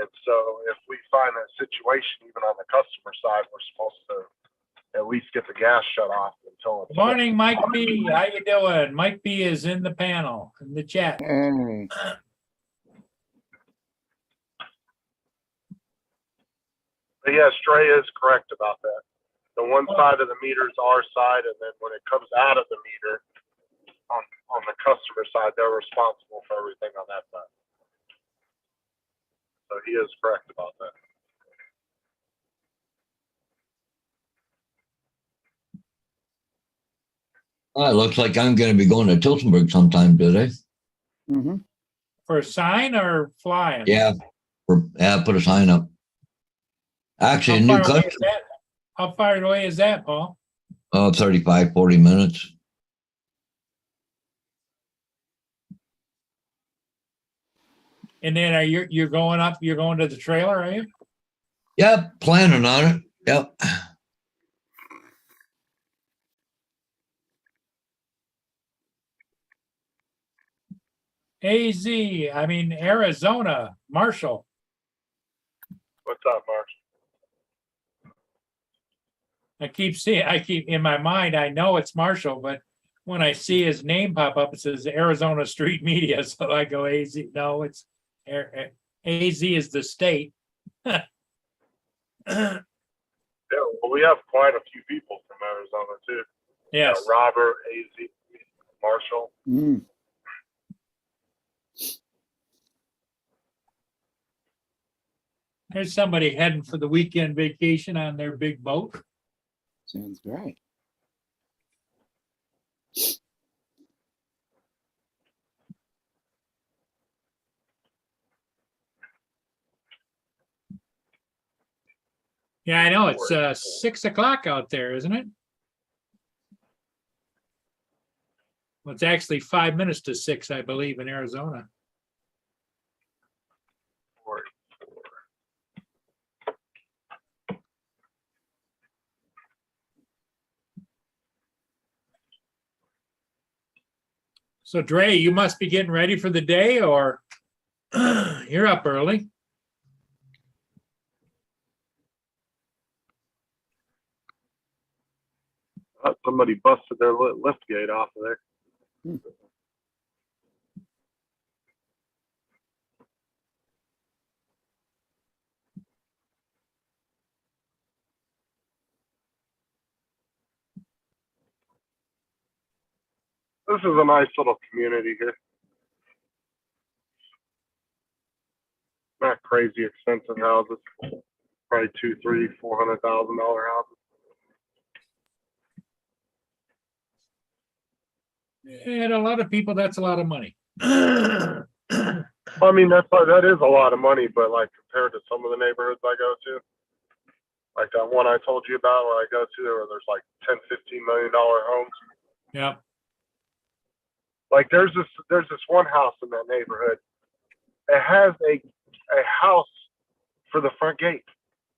And so if we find a situation, even on the customer side, we're supposed to at least get the gas shut off until it's Good morning, Mike B. How you doing? Mike B is in the panel, in the chat. Hey, But yeah, Stray is correct about that. The one side of the meter is our side, and then when it comes out of the meter, on the customer side, they're responsible for everything on that side. So he is correct about that. It looks like I'm going to be going to Tilsonburg sometime today. mm-hmm. For a sign or flying? Yeah, put a sign up. Actually, a new country. How far away is that, Paul? 35, 40 minutes. And then you're going up, you're going to the trailer, are you? Yep, planning on it. Yep. Arizona, Marshall. What's up, Mark? I keep in my mind, I know it's Marshall, but when I see his name pop up, it says Arizona Street Media. So I go AZ. No, it's AZ is the state. Yeah, well, we have quite a few people from Arizona too. Yes. Robert, AZ, Marshall. Mm. There's somebody heading for the weekend vacation on their big boat. Sounds great. Yeah, I know. It's 6 o'clock out there, isn't it? Well, it's actually 5 minutes to 6, I believe, in Arizona. 44. So Dre, you must be getting ready for the day, or you're up early. Somebody busted their lift gate off of there. This is a nice little community here. Not crazy expensive houses. Probably $200,000, $300,000, $400,000 houses. And a lot of people, that's a lot of money. I mean, that is a lot of money, but like compared to some of the neighborhoods I go to, like that one I told you about where I go to, where there's like $10, $15 million homes. Yeah. Like there's this one house in that neighborhood. It has a house for the front gate.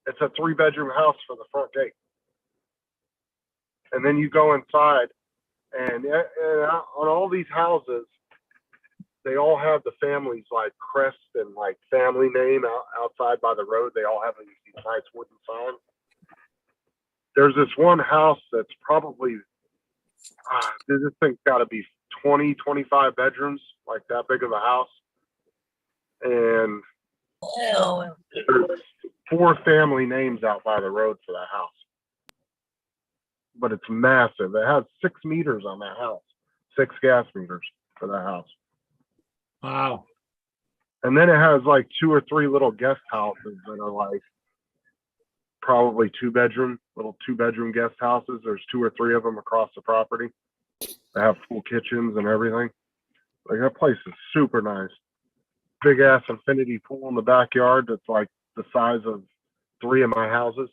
It's a 3-bedroom house for the front gate. And then you go inside, and on all these houses, they all have the family's like crest and like family name outside by the road. They all have these nice wooden signs. There's this one house that's probably, this thing's got to be 20, 25 bedrooms, like that big of a house. And there's 4 family names out by the road for that house. But it's massive. It has 6 meters on that house, 6 gas meters for that house. Wow. And then it has like 2 or 3 little guest houses that are like probably 2-bedroom, little 2-bedroom guest houses. There's 2 or 3 of them across the property. They have full kitchens and everything. Like that place is super nice. Big ass infinity pool in the backyard that's like the size of 3 of my houses.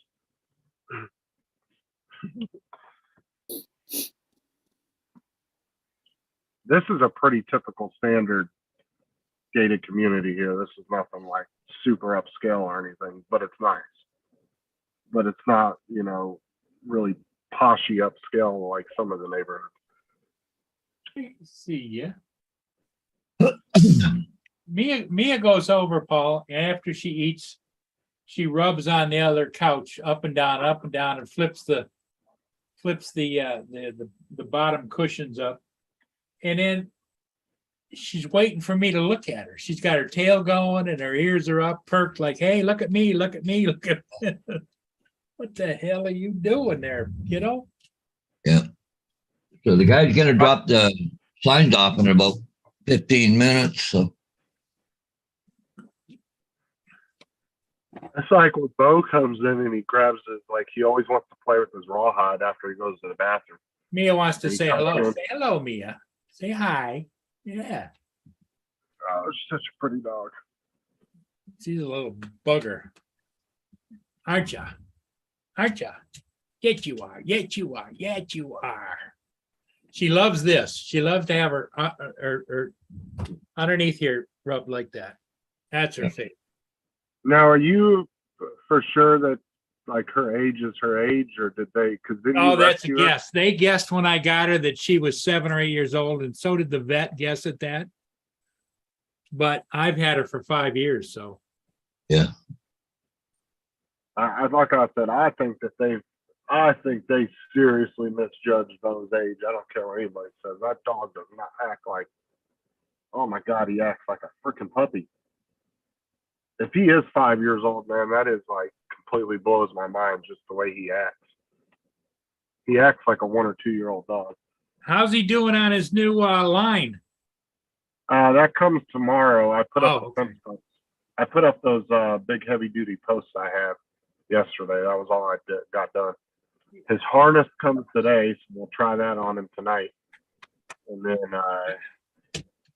This is a pretty typical standard gated community here. This is nothing like super upscale or anything, but it's nice. But it's not, you know, really poshy upscale like some of the neighborhoods. See ya. Mia goes over, Paul, after she eats. She rubs on the other couch up and down, and flips the bottom cushions up. And then she's waiting for me to look at her. She's got her tail going and her ears are up, perked like, hey, look at me, look at me, look at me. What the hell are you doing there, kiddo? Yeah. So the guy's going to drop the signs off in about 15 minutes. So It's like when Bo comes in and he grabs his, like, he always wants to play with his rawhide after he goes to the bathroom. Mia wants to He say comes hello. in. Say hello, Mia. Say hi. Yeah. Oh, it's such a pretty dog. She's a little bugger. Aren't ya? Aren't ya? Yet you are. Yet you are. Yet you are. She loves this. She loves to have her underneath here rubbed like that. That's her favorite. Now, are you for sure that like her age is her age, or did they? Because Oh, that's a guess. They guessed when I got her that she was 7 or 8 years old, and so did the vet guess at that. But I've had her for 5 years, so. yeah. Like I said, I think they seriously misjudged Bo's age. I don't care what anybody says. That dog does not act like. Oh my God, he acts like a freaking puppy. If he is 5 years old, man, that is like completely blows my mind just the way he acts. He acts like a 1 or 2 year old dog. How's he doing on his new line? That comes tomorrow. I put up okay. I put up those big heavy duty posts I have yesterday. That was all I got done. His harness comes today, so we'll try that on him tonight. And then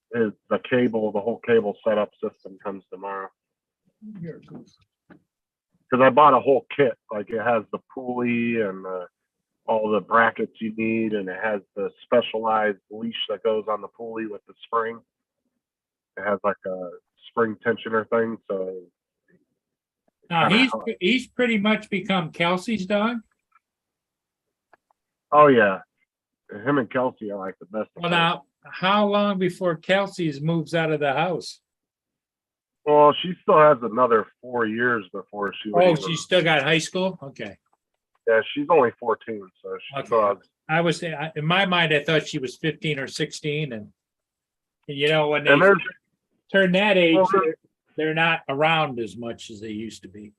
the cable, the whole cable setup system comes tomorrow. because I bought a whole kit. Like it has the pulley and all the brackets you need, and it has the specialized leash that goes on the pulley with the spring. It has like a spring tensioner thing, so Now, kinda he's pretty much become Kelsey's dog. oh yeah, him and Kelsey are like the best. of Well, friends. now, how long before Kelsey's moves out of the house? Well, she still has another 4 years before she would Oh, even- she's still got high school? Okay. yeah, she's only 14, so she Okay. still has, I was, in my mind, I thought she was 15 or 16 and you know, when they and there's turn that age, well, they're not around as much as they used to be.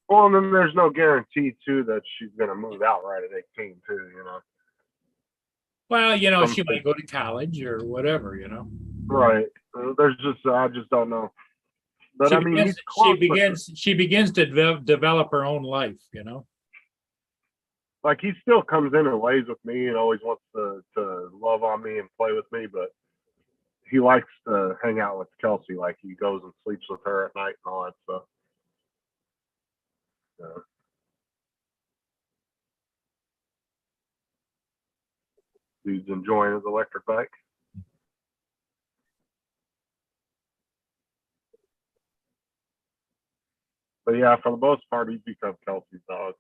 well, and then there's no guarantee too that she's gonna move out right at 18 too, you know. Well, you know, she Something. might go to college or whatever, you know. Right. There's just I just don't know. But She I mean, begins- he's close she begins to develop her own life, you know. like he still comes in and lays with me and always wants to love on me and play with me, but he likes to hang out with Kelsey. Like he goes and sleeps with her at night and all that stuff. Yeah. He's enjoying his electric bike. But yeah, for the most part, he's become Kelsey's dog.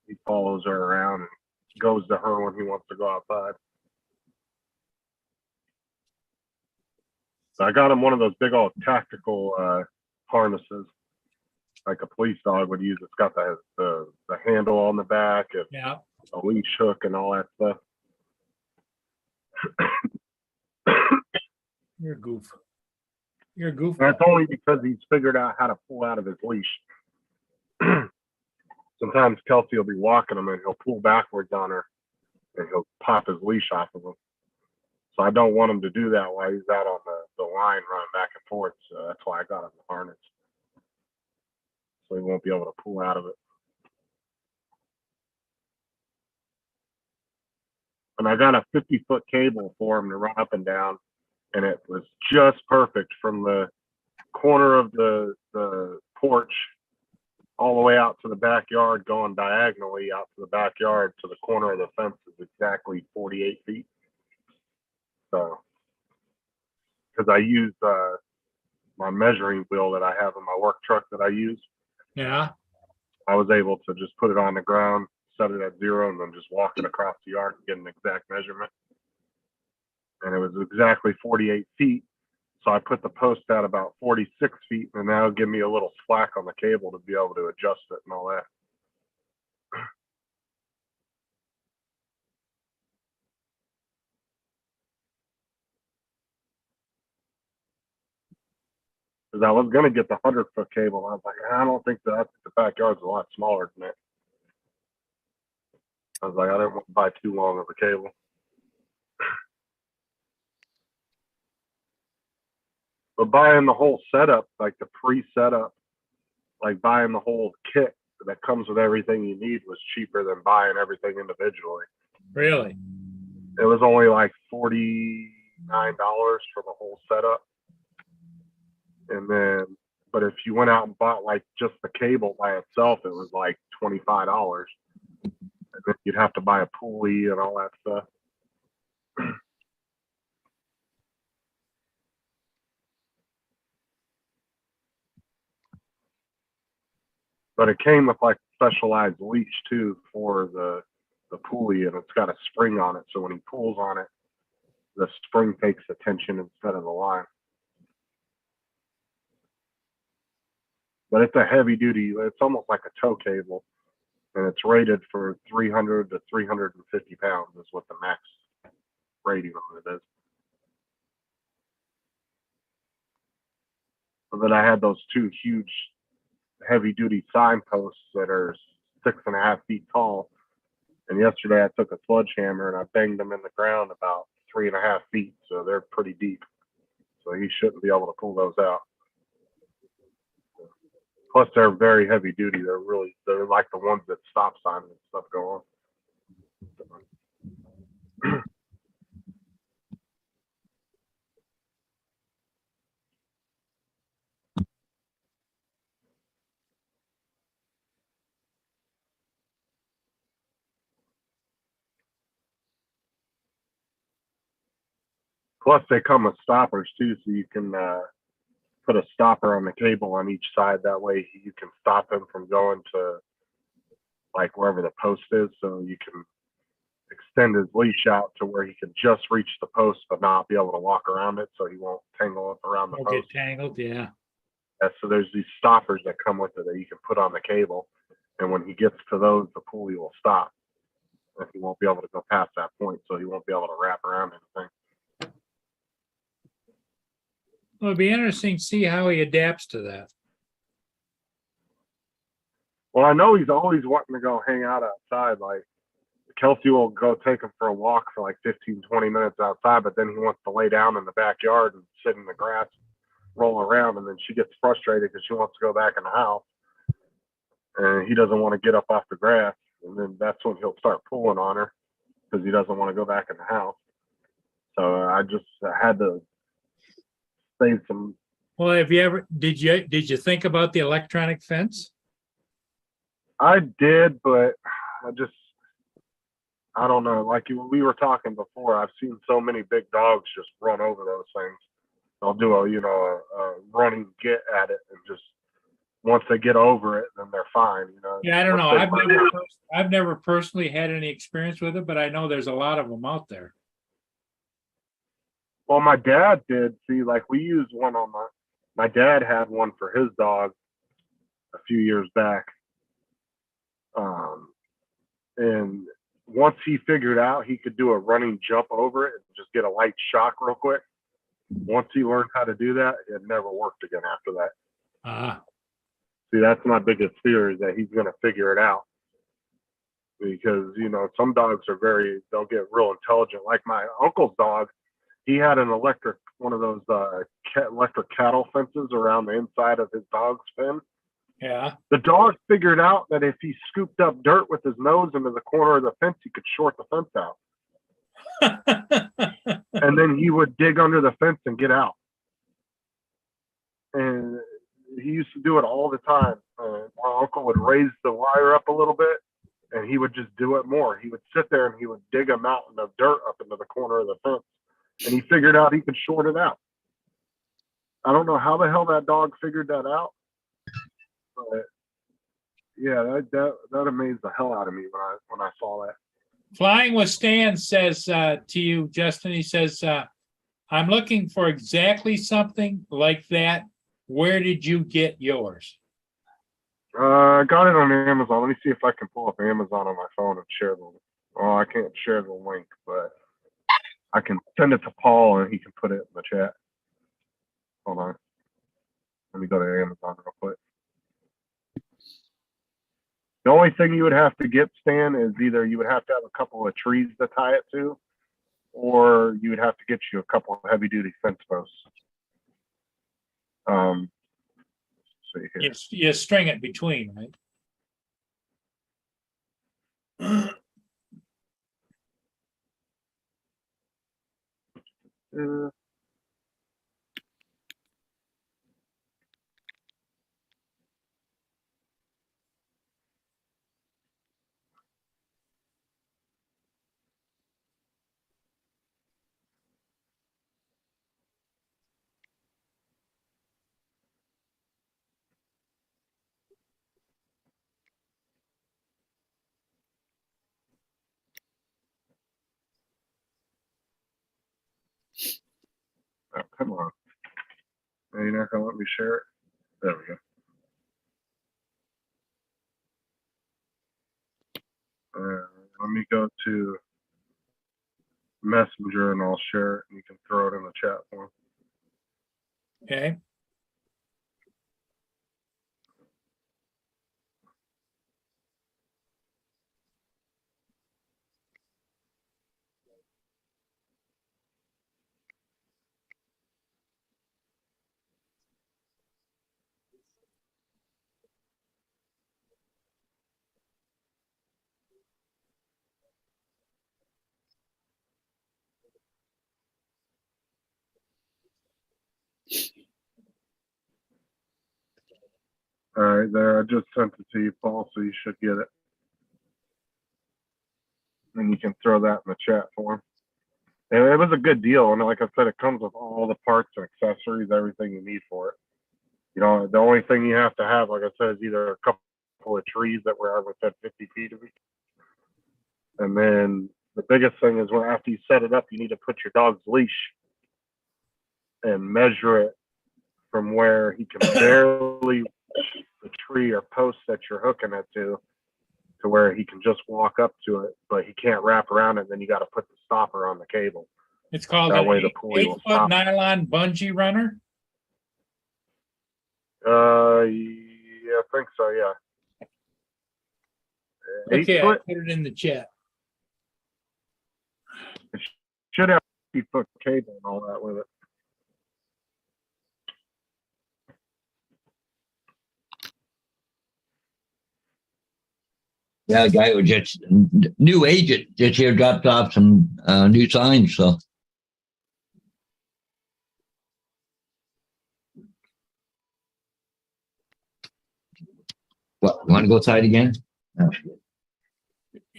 He follows her around and goes to her when he wants to go outside. So I got him one of those big old tactical harnesses, like a police dog would use. It's got the handle on the back, and Yeah. a leash hook, and all that stuff. You're a goof. You're a goof. That's only because he's figured out how to pull out of his leash. Sometimes Kelsey will be walking him and he'll pull backwards on her and he'll pop his leash off of him. So I don't want him to do that while he's out on the line running back and forth. So that's why I got him the harness. So he won't be able to pull out of it. And I got a 50-foot cable for him to run up and down. And it was just perfect from the corner of the porch all the way out to the backyard, going diagonally out to the backyard to the corner of the fence is exactly 48 feet. So, because I use my measuring wheel that I have in my work truck that I use, Yeah. I was able to just put it on the ground, set it at 0, and then just walk it across the yard and get an exact measurement. And it was exactly 48 feet. So I put the post at about 46 feet, and now give me a little slack on the cable to be able to adjust it and all that. Because I was going to get the 100-foot cable. I was like, I don't think that. I think the backyard's a lot smaller than that. I was like, I didn't want to buy too long of a cable. But buying the whole setup, like the pre-setup, like buying the whole kit that comes with everything you need was cheaper than buying everything individually. Really? It was only like $49 for the whole setup. And then, but if you went out and bought like just the cable by itself, it was like $25. And then you'd have to buy a pulley and all that stuff. But it came with like specialized leash too for the pulley, and it's got a spring on it. So when he pulls on it, the spring takes the tension instead of the line. But it's a heavy duty. It's almost like a tow cable, and it's rated for 300 to 350 pounds is what the max rating on it is. So then I had those two huge heavy duty signposts that are 6.5 feet tall. And yesterday I took a sledgehammer and I banged them in the ground about 3.5 feet. So they're pretty deep. So he shouldn't be able to pull those out. Plus they're very heavy duty. They're like the ones that stop signs and stuff go on. Plus, they come with stoppers too, so you can put a stopper on the cable on each side. That way, you can stop him from going to like wherever the post is, so you can extend his leash out to where he can just reach the post, but not be able to walk around it, so he won't tangle up around the Don't get post. tangled, yeah. So there's these stoppers that come with it that you can put on the cable, and when he gets to those, the pulley will stop. And he won't be able to go past that point, so he won't be able to wrap around anything. Well, it'd be interesting to see how he adapts to that. Well, I know he's always wanting to go hang out outside. Like Kelsey will go take him for a walk for like 15, 20 minutes outside, but then he wants to lay down in the backyard and sit in the grass, roll around, and then she gets frustrated because she wants to go back in the house. And he doesn't want to get up off the grass. And then that's when he'll start pulling on her because he doesn't want to go back in the house. So I just had to save some. Well, did you think about the electronic fence? I did, but I don't know. Like we were talking before, I've seen so many big dogs just run over those things. They'll do a running get at it, and just once they get over it, then they're fine. Yeah, I don't know. Once they- I've never personally had any experience with it, but I know there's a lot of them out there. Well, my dad did. See, like we used one on my dad had one for his dog a few years back. And once he figured out he could do a running jump over it and just get a light shock real quick, once he learned how to do that, it never worked again after that. See, that's my biggest fear, is that he's going to figure it out. Because, some dogs they'll get real intelligent. Like my uncle's dog, he had one of those electric cattle fences around the inside of his dog's pen. Yeah. The dog figured out that if he scooped up dirt with his nose into the corner of the fence, he could short the fence out. And then he would dig under the fence and get out. And he used to do it all the time. My uncle would raise the wire up a little bit, and he would just do it more. He would sit there and he would dig a mountain of dirt up into the corner of the fence, and he figured out he could short it out. I don't know how the hell that dog figured that out. But yeah, that amazed the hell out of me when I saw that. Flying with Stan says to you, Justin, he says, I'm looking for exactly something like that. Where did you get yours? I got it on Amazon. Let me see if I can pull up Amazon on my phone and share the. Well, I can't share the link, but I can send it to Paul and he can put it in the chat. Hold on. Let me go to Amazon real quick. The only thing you would have to get, Stan, is either you would have to have a couple of trees to tie it to, or you would have to get you a couple of heavy-duty fence posts. Let's see here. You string it between, right? Oh, come on. You're not going to let me share it? There we go. Let me go to Messenger and I'll share it, and you can throw it in the chat for me. Okay. All right, there. I just sent it to you, Paul, so you should get it. And you can throw that in the chat for him. And it was a good deal. And like I said, it comes with all the parts and accessories, everything you need for it. You know, the only thing you have to have, like I said, is either a couple of trees that were within 50 feet of each. And then the biggest thing is when after you set it up, you need to put your dog's leash and measure it from where he can barely reach the tree or post that you're hooking it to where he can just walk up to it, but he can't wrap around it. And then you got to put the stopper on the cable. It's called That an way the pulley will 8-foot stop. nylon bungee runner. Yeah, I think so. Yeah. Okay, I 8 foot put it in the chat. should have 50-foot cable and all that with it. Yeah, the guy was just new agent just here dropped off some new signs. So what? You want to go outside again? No.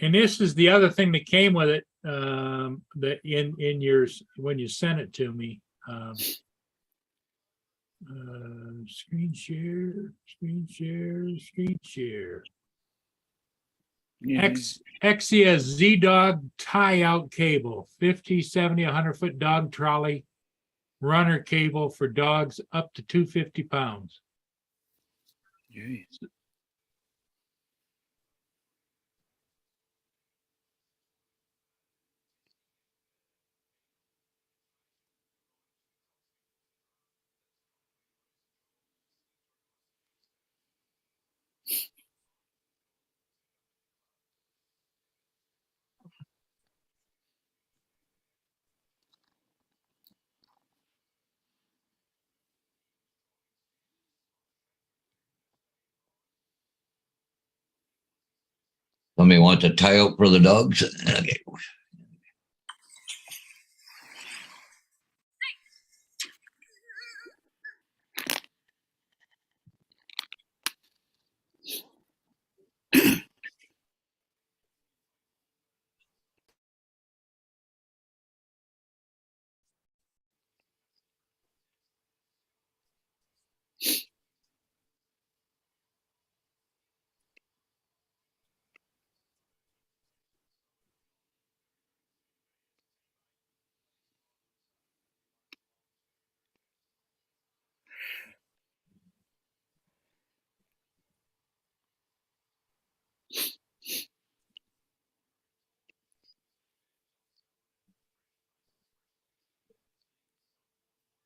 And this is the other thing that came with it, that in yours, when you sent it to me. Screen share, screen share, screen share. Yeah. Exia Z-Dog tie-out cable, 50, 70, 100-foot dog trolley runner cable for dogs up to 250 pounds. Jeez. Somebody wants to tie out for the dogs.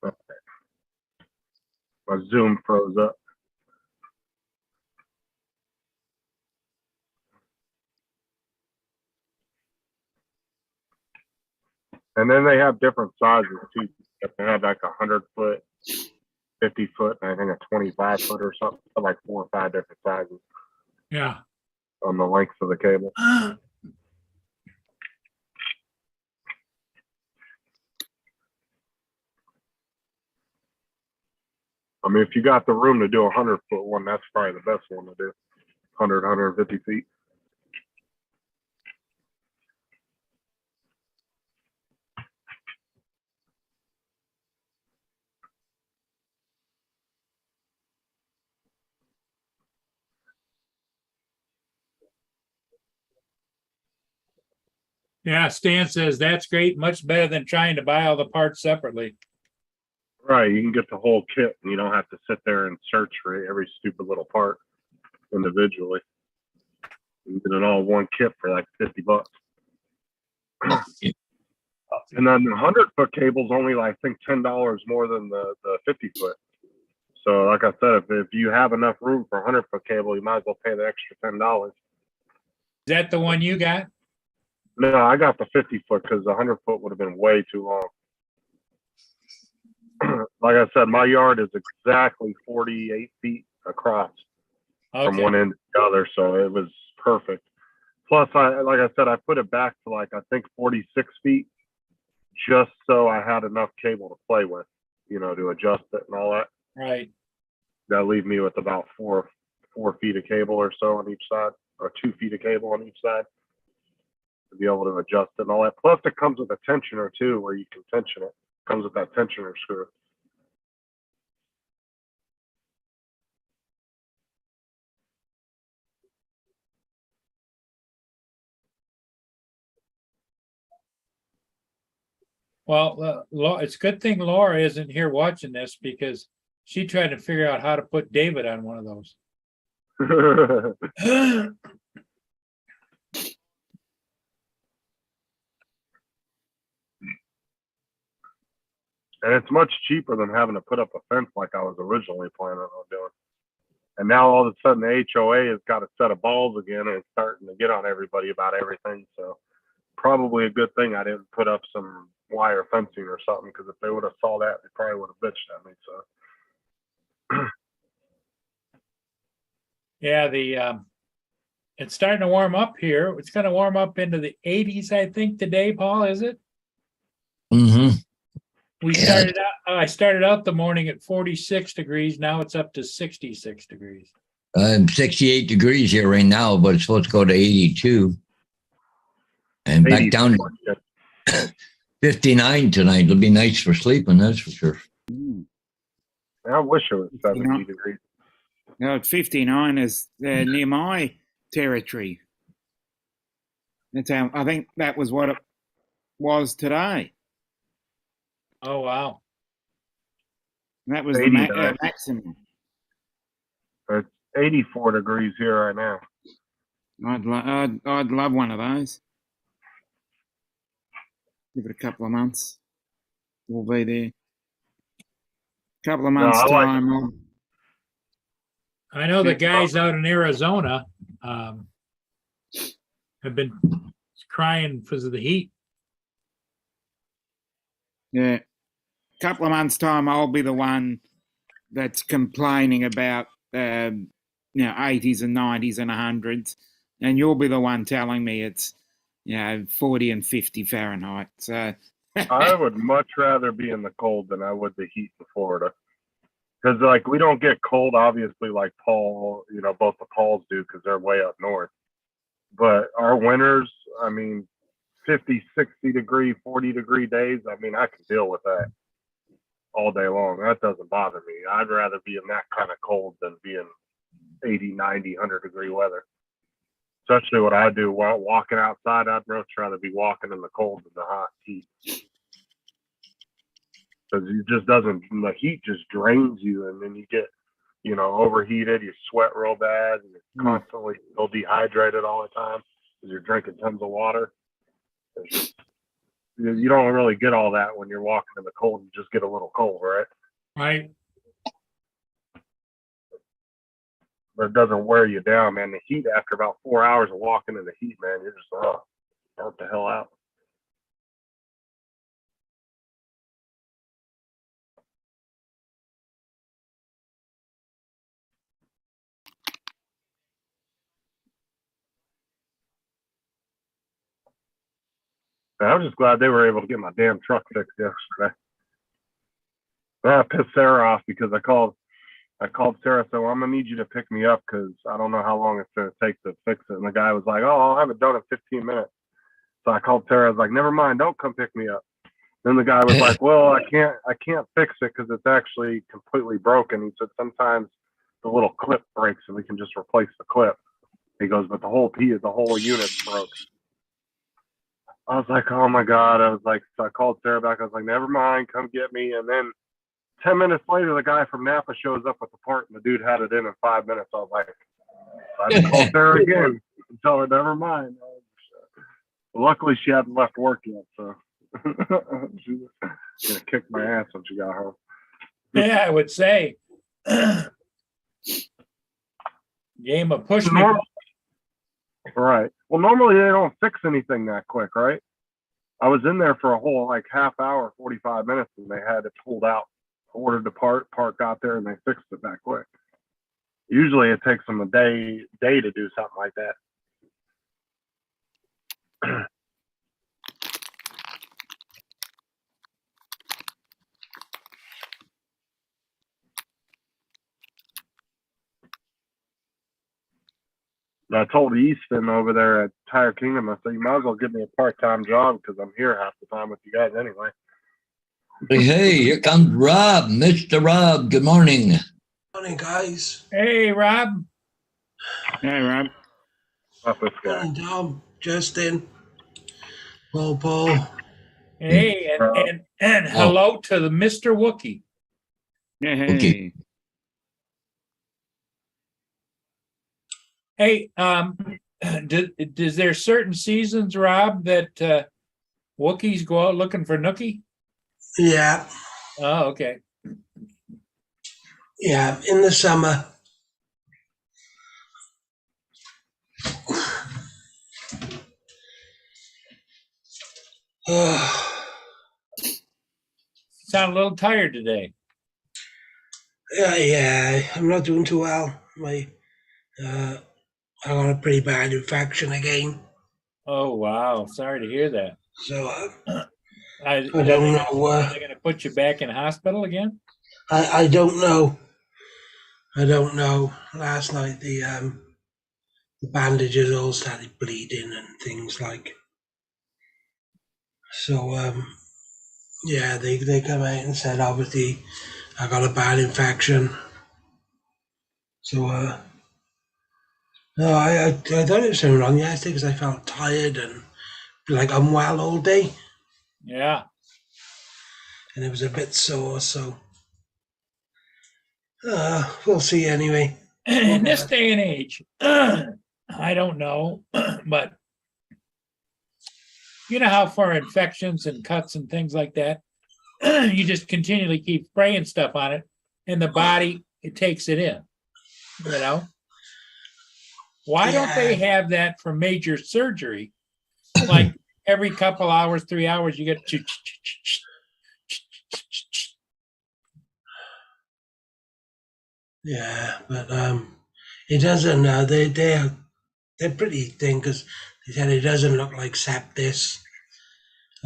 Okay. My Zoom froze up. And then they have different sizes too. They have like 100-foot, 50-foot, and I think a 25-foot or something, like 4 or 5 different sizes Yeah. on the length of the cable. I mean, if you got the room to do a 100-foot one, that's probably the best one to do. 100, 150 feet. Yeah, Stan says that's great, much better than trying to buy all the parts separately. Right, you can get the whole kit, and you don't have to sit there and search for every stupid little part individually. You get it all one kit for like $50. And then the 100-foot cable's only, I think, $10 more than the 50-foot. So, like I said, if you have enough room for a 100-foot cable, you might as well pay the extra $10. Is that the one you got? No, I got the 50-foot because the 100-foot would have been way too long. Like I said, my yard is exactly 48 feet across from Okay. one end to the other, so it was perfect. Plus, like I said, I put it back to like I think 46 feet, just so I had enough cable to play with, you know, to adjust it and all that. Right. That leave me with about 4 feet of cable or so on each side, or 2 feet of cable on each side. to be able to adjust it and all that. Plus, it comes with a tensioner too, where you can tension it. Comes with that tensioner screw. Well, it's a good thing Laura isn't here watching this because she tried to figure out how to put David on one of those. And it's much cheaper than having to put up a fence like I was originally planning on doing. And now all of a sudden the HOA has got a set of balls again and it's starting to get on everybody about everything. So probably a good thing I didn't put up some wire fencing or something, because if they would have saw that, they probably would have bitched at me. So Yeah, it's starting to warm up here. It's gonna warm up into the 80s, I think, today, Paul, is it? Mm-hmm. Yeah. I started out the morning at 46 degrees. Now it's up to 66 degrees. 68 degrees here right now, but it's supposed to go to 82. And back down to 59 tonight. It'll be nice for sleeping, that's for sure. I wish it was 70 degrees. No, 59 is near my territory. That's how, I think that was what it was today. Oh, wow. That was the 89. maximum. It's 84 degrees here right now. I'd love one of those. Give it a couple of months. We'll be there. Couple of months I like time. I know the guys out in Arizona have been crying because of the heat. Yeah. Couple of months time, I'll be the one that's complaining about 80s and 90s and 100s, and you'll be the one telling me it's 40 and 50 Fahrenheit. So I would much rather be in the cold than I would the heat in Florida. Because, like, we don't get cold, obviously, like Paul, both the Pauls do, because they're way up north. But our winters, I mean, 50, 60 degree, 40 degree days, I mean, I can deal with that all day long. That doesn't bother me. I'd rather be in that kind of cold than be in 80, 90, 100 degree weather. Especially what I do while walking outside, I'd much rather be walking in the cold than the hot heat. Because the heat just drains you, and then you get, overheated, you sweat real bad, and you're constantly feel dehydrated all the time because you're drinking tons of water. You don't really get all that when you're walking in the cold. You just get a little cold, right? Right. But it doesn't wear you down, man. The heat, after about 4 hours of walking in the heat, man, you're just, burnt the hell out. And I'm just glad they were able to get my damn truck fixed yesterday. I pissed Sarah off because I called Sarah, so I'm gonna need you to pick me up because I don't know how long it's gonna take to fix it. And the guy was like, "Oh, I'll have it done in 15 minutes." So I called Sarah. I was like, "Never mind, don't come pick me up." Then the guy was like, "Well, I can't fix it because it's actually completely broken." He said sometimes the little clip breaks and we can just replace the clip. He goes, "But the whole unit's broke." I was like, "Oh my God." So I called Sarah back. I was like, "Never mind, come get me." And then 10 minutes later, the guy from Napa shows up with the part, and the dude had it in 5 minutes. I was like, I just called Sarah again and tell her, never mind. Luckily, she hadn't left work yet, so she was going to kick my ass when she got home. Yeah, I would say. Game of push me. Right. Well, normally they don't fix anything that quick, right? I was in there for a whole half hour, 45 minutes, and they had it pulled out. Ordered the part got there, and they fixed it that quick. Usually it takes them a day to do something like that. I told Easton over there at entire kingdom. I said, you might as well give me a part-time job because I'm here half the time with you guys anyway. Hey, here comes Rob, Mr. Rob. Good morning. Morning, guys. Hey, Rob. Hey, Rob. Not this guy. Morning, Tom, Justin, Paul. Hey, and hello to the Mr. Wookie. Hey. Hey, does there certain seasons, Rob, that Wookiees go out looking for Nookie? Yeah, Oh, okay. yeah, in the summer. Sound a little tired today. Yeah, I'm not doing too well. I got a pretty bad infection again. Oh, wow. Sorry to hear that. So I I don't know. Are they going to put you back in hospital again? I don't know. I don't know. Last night the bandages all started bleeding and things like. So yeah, they come out and said obviously I got a bad infection. So no, I thought it was something wrong yesterday because I felt tired and like unwell all day, Yeah. and it was a bit sore. So we'll see anyway. In this day and age, I don't know, but you know how for infections and cuts and things like that, you just continually keep spraying stuff on it, and the body, it takes it in, you know? Why don't they have that for major surgery? Like every couple hours, 3 hours, you get Yeah, but it doesn't. They're pretty thin because they said it doesn't look like septis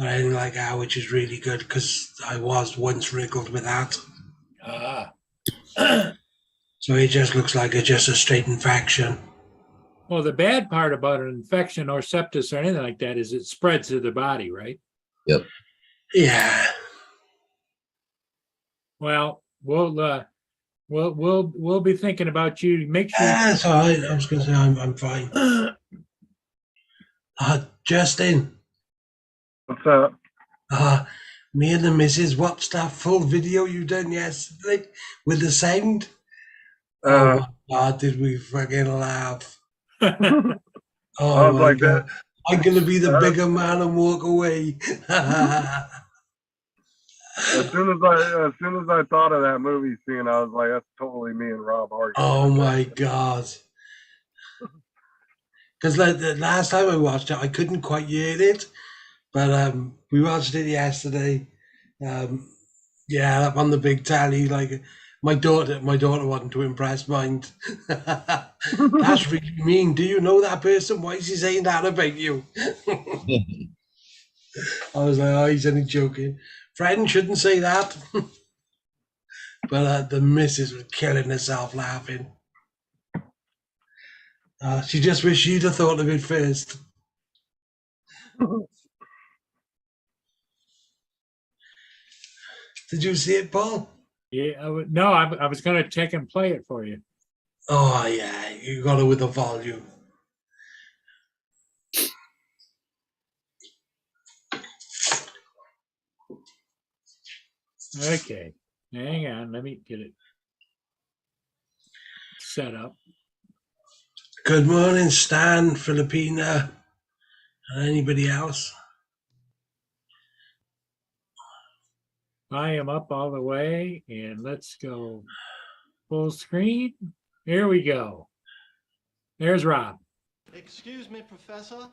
or anything like that, which is really good because I was once riddled with that. So it just looks like it's just a straight infection. Well, the bad part about an infection or sepsis or anything like that is it spreads to the body, right? Yep. Yeah. Well, we'll be thinking about you. Make sure. That's all right. I was going to say I'm fine. Justin. What's up? Me and the missus watched that full video you done yesterday with the sound. Oh my God, did we fucking laugh? I Oh was my like God. that. I'm gonna be the bigger man and walk away. As soon as I thought of that movie scene, I was like, that's totally me and Rob arguing. Oh my God. Because like the last time I watched it, I couldn't quite hear it, but we watched it yesterday. Yeah, up on the big telly. Like my daughter wanted to impress mine. That's really mean. Do you know that person? Why is he saying that about you? I was like, oh, he's only joking. Friend shouldn't say that. But the missus was killing herself laughing. She just wished she'd have thought of it first. Did you see it, Paul? Yeah, no, I was going to check and play it for you. Oh, yeah, you got it with the volume. Okay, hang on, let me get it set up. Good morning, Stan, Filipina, and anybody else. Volume up all the way, and let's go full screen. Here we go. There's Rob. Excuse me, Professor.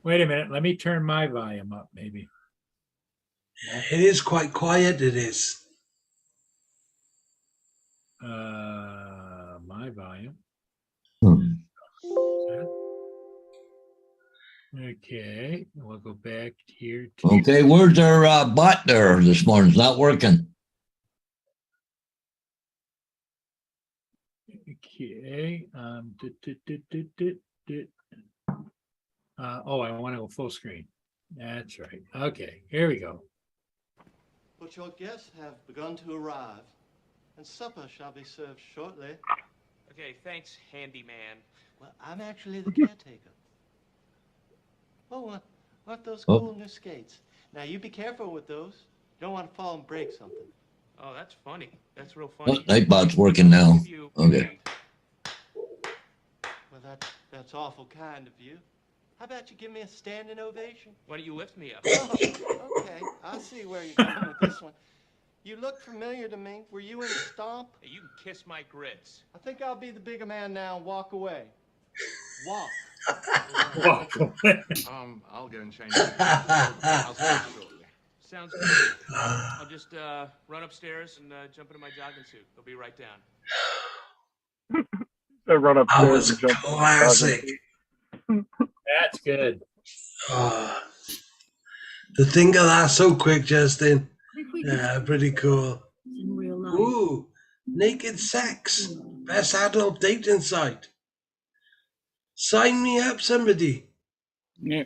Wait a minute, let me turn my volume up, maybe. Yeah, it is quite quiet, it is. My volume. Okay, we'll go back here to Okay, where's our bot there this morning? It's not working. okay. Oh, I want to go full screen. That's right. Okay, here we go. But your guests have begun to arrive, and supper shall be served shortly. Okay, thanks, handyman. Well, I'm actually the caretaker. Oh, aren't those Oh. cool new skates? Now, you be careful with those. You don't want to fall and break something. Oh, that's funny. That's real Oh, funny. Nightbot's working now. Give you- Okay. Well, that's awful kind of you. How about you give me a standing ovation? Why don't you lift me up? Oh, okay. I see where you're going with this one. You look familiar to me. Were you in Stomp? Hey, you can kiss my grits. I think I'll be the bigger man now and walk away. Walk. I'll go and change. I'll see you shortly. Sounds good. I'll just run upstairs and jump into my jogging suit. I'll be right down. They run That upstairs was and jump. classic. That's good. Oh, to think of that so quick, Justin. Yeah, pretty cool. In real life. Ooh, naked sex. Best adult dating site. Sign me up, somebody. Yeah.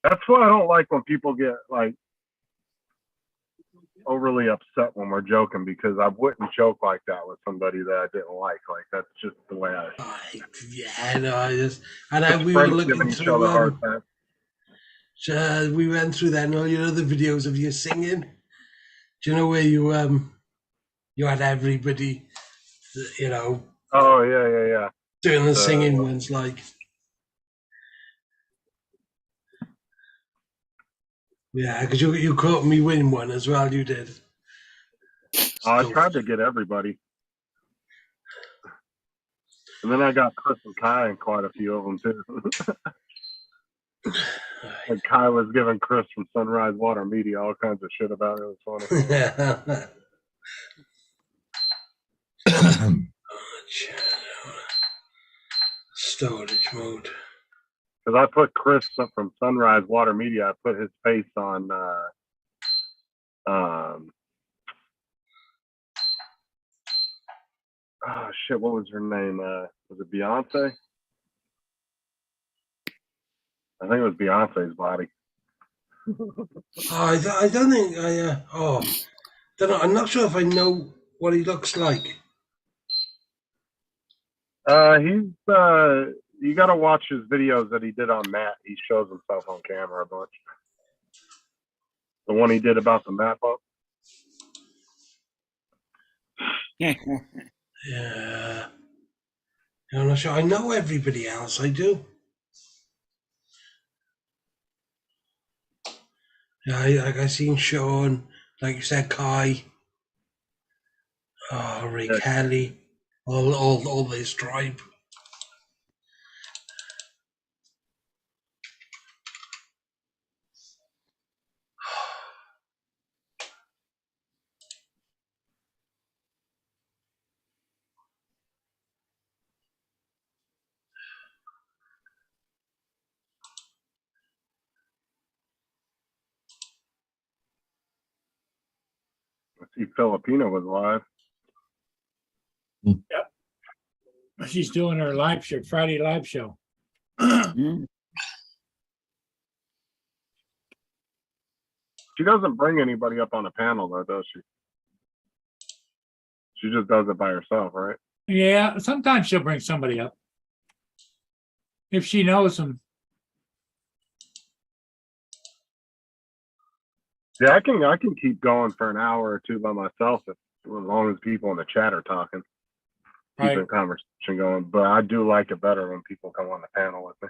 That's why I don't like when people get like overly upset when we're joking, because I wouldn't joke like that with somebody that I didn't like. Like that's just the way I. Yeah, no, we were Friends looking giving each through. other hard time. We went through that and all your other videos of you singing. Do you know where you had everybody, Oh yeah. doing the singing ones like. Yeah, because you caught me win one as well. You did. I tried to get everybody, and then I got Chris and Kai in quite a few of them too. And Kai was giving Chris from Sunrise Water Media all kinds of shit about it. It was funny. Storage mode. Because I put Chris from Sunrise Water Media, I put his face on oh shit, what was her name? Was it Beyonce? I think it was Beyonce's body. I don't think don't know. I'm not sure if I know what he looks like. He's you gotta watch his videos that he did on Matt. He shows himself on camera a bunch. The one he did about the Matt bump. Yeah. I'm not sure. I know everybody else. I do. Yeah, I seen Sean, like you said, Kai, Ray Kelly, all this tribe. I see Filipino was live. She's doing her live show, Friday live show. She doesn't bring anybody up on a panel though, does she? She just does it by herself, right? Yeah, sometimes she'll bring somebody up. If she knows them. Yeah, I can keep going for an hour or two by myself as long as people in the chat are talking, keeping conversation going. But I do like it better when people come on the panel with me.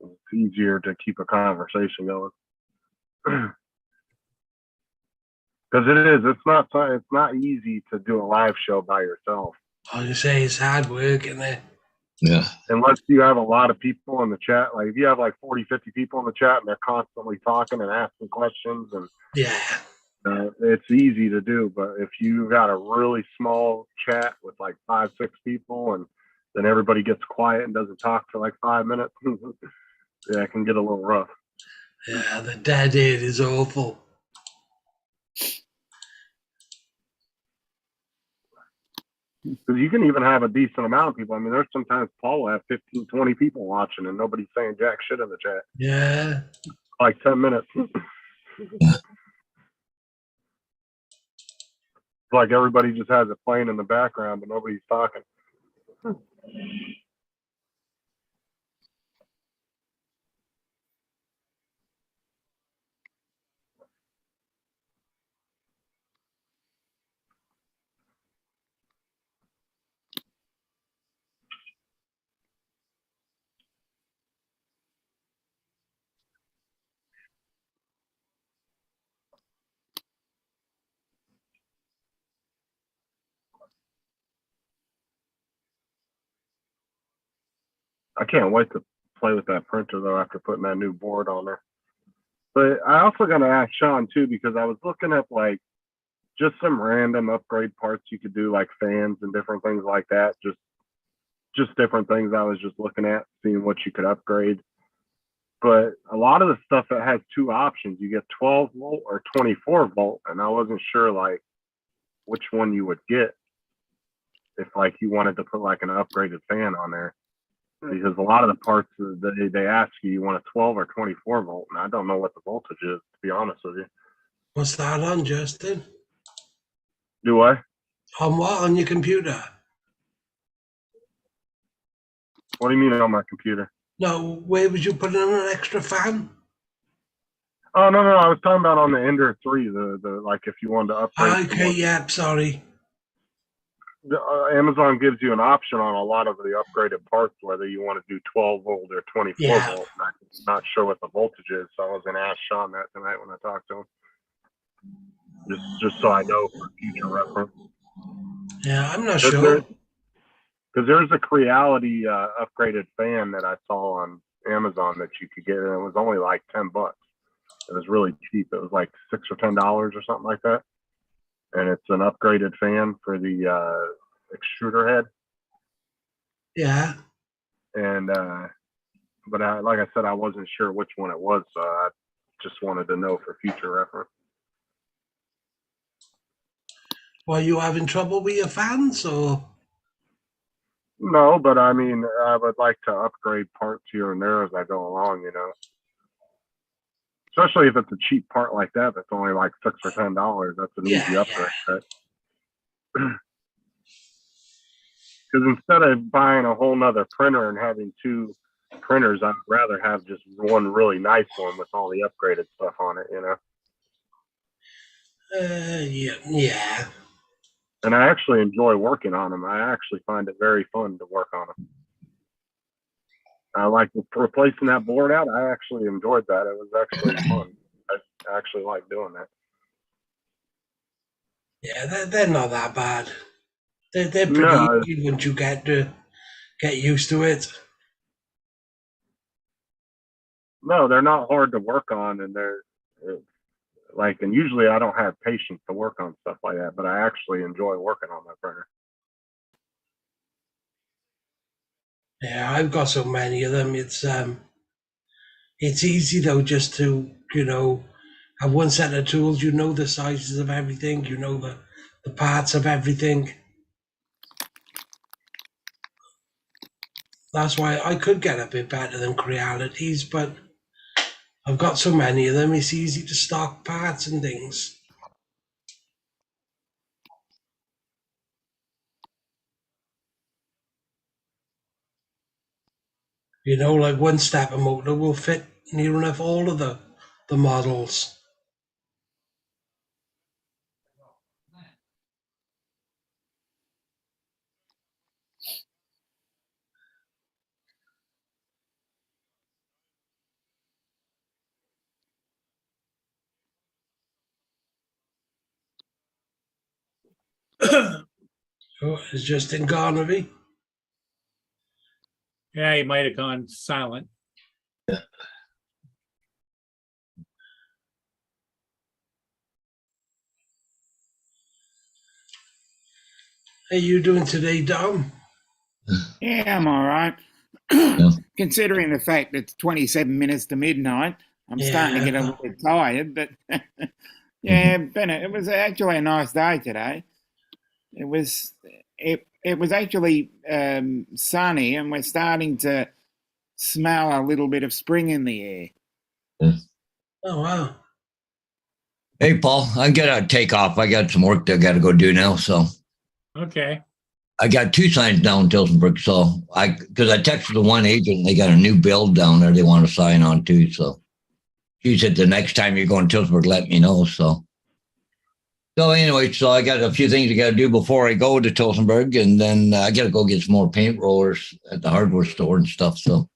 It's easier to keep a conversation going. Because it's not easy to do a live show by yourself. I was say it's hard work, isn't it? Yeah. Unless you have a lot of people in the chat. Like if you have like 40, 50 people in the chat and they're constantly talking and asking questions, and it's easy to do. But if you got a really small chat with like 5, 6 people, and then everybody gets quiet and doesn't talk for like 5 minutes, yeah, it can get a little rough. Yeah, the dead air is awful. Because you can even have a decent amount of people. I mean, there's sometimes Paul will have 15, 20 people watching and nobody's saying jack shit in the chat. Yeah. Like 10 minutes. It's like everybody just has it playing in the background, but nobody's talking. I can't wait to play with that printer though after putting that new board on there. But I also got to ask Sean too, because I was looking at like just some random upgrade parts you could do, like fans and different things like that. Just different things I was just looking at, seeing what you could upgrade. But a lot of the stuff that has two options, you get 12 volt or 24 volt, and I wasn't sure like which one you would get if like you wanted to put like an upgraded fan on there. Because a lot of the parts that they ask you, you want a 12 or 24 volt, and I don't know what the voltage is, to be honest with you. What's that on, Justin? Do I? On what? On your computer? What do you mean on my computer? No, where was you putting on an extra fan? Oh no, I was talking about on the Ender 3, the like if you wanted to upgrade. Okay, yeah, sorry. Amazon gives you an option on a lot of the upgraded parts, whether you want to do 12 volt or 24 volt. I'm not sure what the voltage is, so I was going to ask Sean that tonight when I talked to him. Just so I know for future reference. Yeah, I'm not sure. Because there's a Creality upgraded fan that I saw on Amazon that you could get, and it was only like $10. It was really cheap. It was like $6 or $10 or something like that. And it's an upgraded fan for the extruder head. Yeah. And but like I said, I wasn't sure which one it was, so I just wanted to know for future reference. Were you having trouble with your fans, or? No, but I mean, I would like to upgrade parts here and there as I go along, you know. Especially if it's a cheap part like that, that's only like $6 or $10. That's an easy upgrade, right? Because instead of buying a whole nother printer and having two printers, I'd rather have just one really nice one with all the upgraded stuff on it, you know. Yeah. And I actually enjoy working on them. I actually find it very fun to work on them. I like replacing that board out. I actually enjoyed that. It was actually fun. I actually like doing that. Yeah, they're not that bad. They're pretty easy once you get used to it. No, they're not hard to work on, and they're like, and usually I don't have patience to work on stuff like that, but I actually enjoy working on my printer. Yeah, I've got so many of them. It's easy though, just to, you know, have one set of tools. You know the sizes of everything. You know the parts of everything. That's why I could get a bit better than Crealities, but I've got so many of them. It's easy to stock parts and things. You know, like one stepper motor will fit near enough all of the models. Oh, it's Justin gone, have he? Yeah, he might have gone silent. How you doing today, Dom? Yeah, I'm all right. Considering the fact it's 27 minutes to midnight, I'm starting to get a little bit tired, but yeah, Bennett, it was actually a nice day today. It it was actually sunny, and we're starting to smell a little bit of spring in the air. Oh wow. Hey, Paul, I'm gonna take off. I got some work that I got to go do now. So Okay. I got 2 signs down in Tilsonburg. So because I texted the one agent, they got a new build down there they want to sign on to. So she said the next time you're going to Tilsonburg, let me know. So anyway, so I got a few things I got to do before I go to Tilsonburg, and then I got to go get some more paint rollers at the hardware store and stuff. So